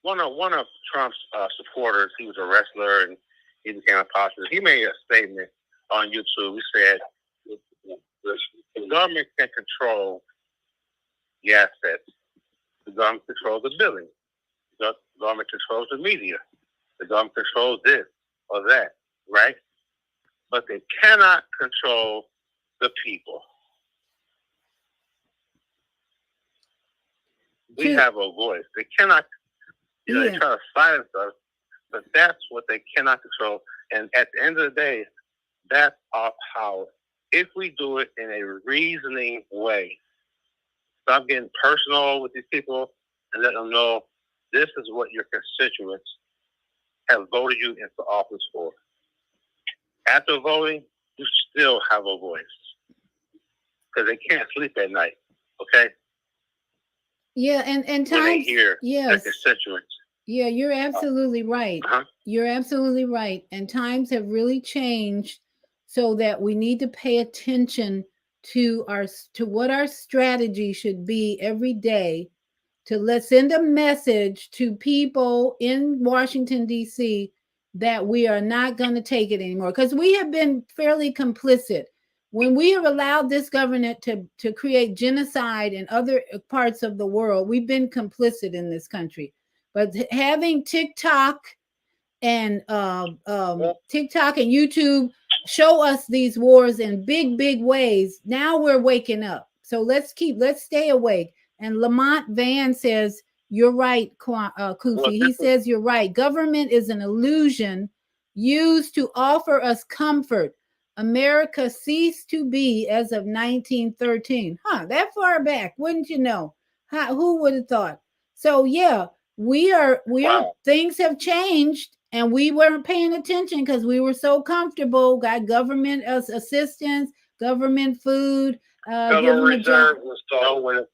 One of Trump's supporters, he was a wrestler and he became a popular. He made a statement on YouTube. He said the government can control the assets. The government controls the billing. The government controls the media. The government controls this or that, right? But they cannot control the people. We have a voice. They cannot, they try to silence us, but that's what they cannot control. And at the end of the day, that's our power. If we do it in a reasoning way, stop getting personal with these people and let them know this is what your constituents have voted you into office for. After voting, you still have a voice because they can't sleep at night. Okay. Yeah, and When they times, hear their yes, constituents. yeah, you're absolutely right. You're absolutely right. And times have really changed so that we need to pay attention to what our strategy should be every day to send a message to people in Washington, D.C. that we are not going to take it anymore, because we have been fairly complicit. When we have allowed this government to create genocide in other parts of the world, we've been complicit in this country. But having TikTok and YouTube show us these wars in big ways, now we're waking up. So let's stay awake. And Lamont Van says, you're right, Kufi. He says, you're right. Government is an illusion used to offer us comfort. America ceased to be as of 1913. That far back, wouldn't you know? Who would have thought? So yeah, we are things have changed, and we weren't paying attention because we were so comfortable. Got government assistance, government food, Federal Reserve was told when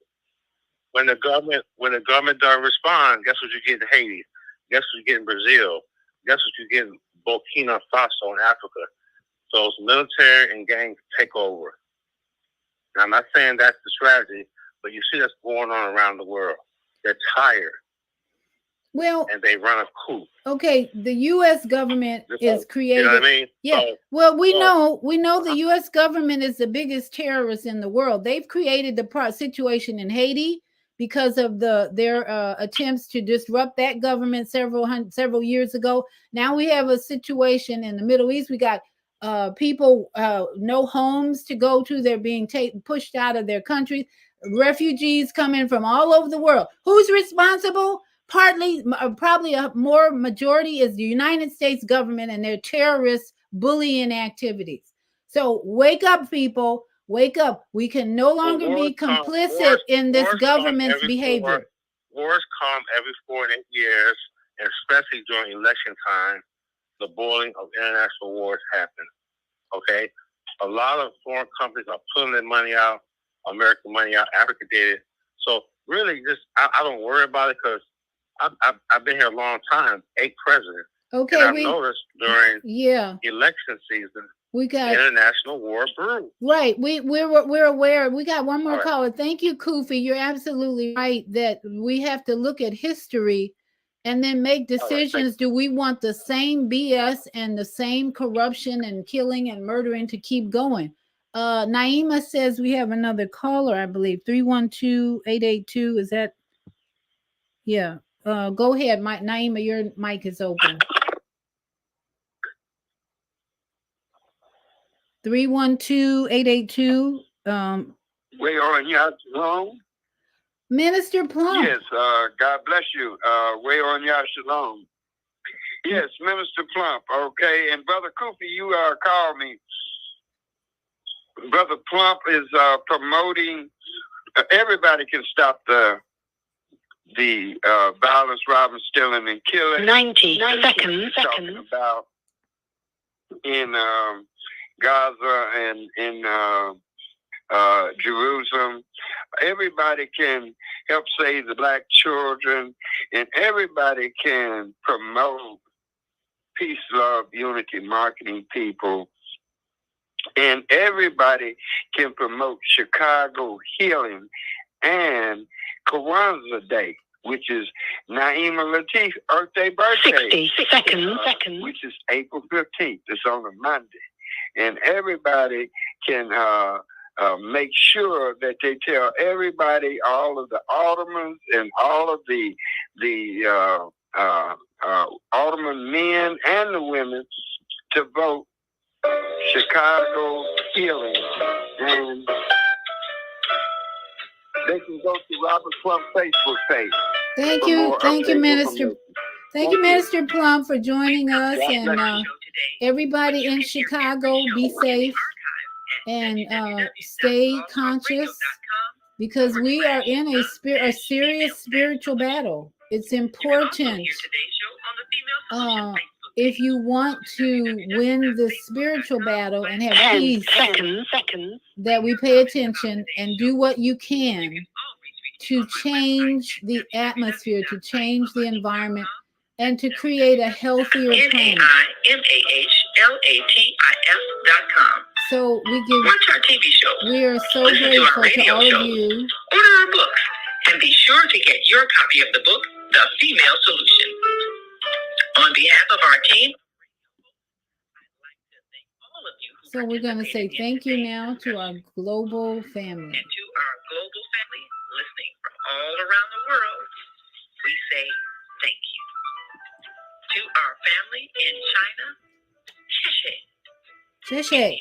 the government doesn't respond, guess what you get in Haiti? Guess what you get in Brazil? Guess what you get in Burkina Faso in Africa? So it's military and gang take over. Now, I'm not saying that's the strategy, but you see that's going on around the world. They're tired. Well, and they run a coup. Okay, the U.S. government is created. You know what I mean? Yeah. Well, we know the U.S. government is the biggest terrorist in the world. They've created the situation in Haiti because of their attempts to disrupt that government several years ago. Now we have a situation in the Middle East. We got people no homes to go to. They're being pushed out of their country. Refugees coming from all over the world. Who's responsible? Probably a more majority is the United States government and their terrorist bullying activities. So wake up, people. Wake up. We can no longer be complicit in this government's behavior. Wars come every 4 and 8 years, and especially during election time, the boiling of international wars happen. Okay? A lot of foreign companies are pulling their money out, American money out, Africa did it. So really, I don't worry about it because I've been here a long time, 8 presidents. Okay, and I've noticed during election season, we got international war brew. Right, we're aware. We got one more caller. Thank you, Kufi. You're absolutely right that we have to look at history and then make decisions. Do we want the same BS and the same corruption and killing and murdering to keep going? Naima says we have another caller, I believe. 312-882. Is that? Yeah. Go ahead, Naima, your mic is open. 312-882. Way on y'all shalom. Minister Plump. Yes, God bless you. Way on y'all shalom. Yes, Minister Plump. Okay, and Brother Kufi, you called me. Brother Plump is promoting. Everybody can stop the violence, robbing, stealing, and killing. 90 seconds. Talking about in Gaza and in Jerusalem. Everybody can help save the black children, and everybody can promote peace, love, unity, marketing people. And everybody can promote Chicago healing and Kwanzaa Day, which is Naima Latif's birthday. 60 seconds. Which is April 15th. It's on a Monday. And everybody can make sure that they tell everybody, all of the aldermen and all of the aldermen men and the women, to vote Chicago healing. And They can go to Robert Plum Facebook page. Thank for you, more thank you, updated Minister. information. Thank you, Minister Plum, for joining us. God And bless everybody in Chicago, be safe and stay conscious, because we are in a serious spiritual battle. It's important. If you want to win the spiritual battle and have peace, that we pay attention and do what you can to change the atmosphere, to change the environment, and to create a healthier planet. NAIMAHLATIS.com. So Watch our TV show. we are so Listen to our grateful to radio all show. of you. Order our books and be sure to get your copy of the book, The Female Solution. On behalf of our team, So we're going to say thank you now to our global family. and to our global family listening from all around the world, we say thank you. To our family in China, Sheshe, 谢谢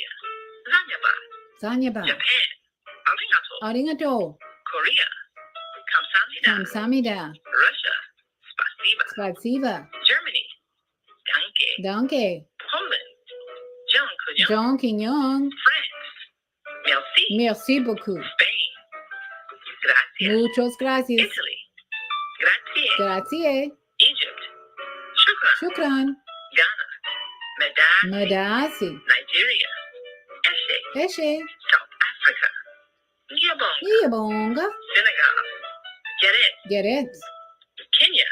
Zanyaba, ザニャバ Japan, Arigato, ありがと Korea, Kamsamnida, うカムサミダ Russia, Spasiba, スパシーバ Germany, Danke, ダンケ Poland, Jean ジョンキニョン France, Merci, メルシーボク Spain, Gracias, muchos gracias Italy, Grazie, gracias Egypt, Shukran, シュクラン Ghana, Medad, マダーシ Nigeria, Eshe, エシェ South Africa, Gabon, ニヤボンガ Senegal, Geret, ゲレッツ Kenya,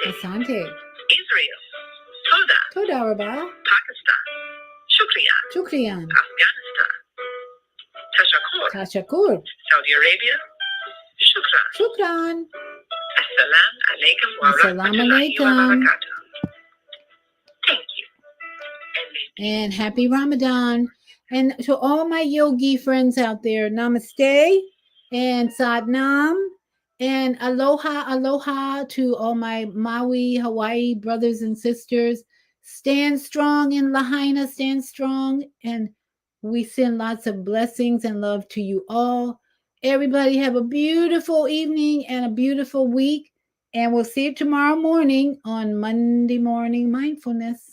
ア Asante, サンテ Israel, Toda, トダラバ Pakistan, Shukriya, シュクリアン Afghanistan, Tashakkur, タシャクル Saudi Arabia, Shukran, シュクラン Assalam alaikum wa Assalamu rahmatullahi wa alaikum. barakatuh. Thank you. and happy Ramadan. And to all my yogi friends out there, namaste and sadnam and aloha, aloha to all my Maui, Hawaii brothers and sisters. Stand strong in Lahaina, stand strong. And we send lots of blessings and love to you all. Everybody have a beautiful evening and a beautiful week. And we'll see you tomorrow morning on Monday Morning Mindfulness.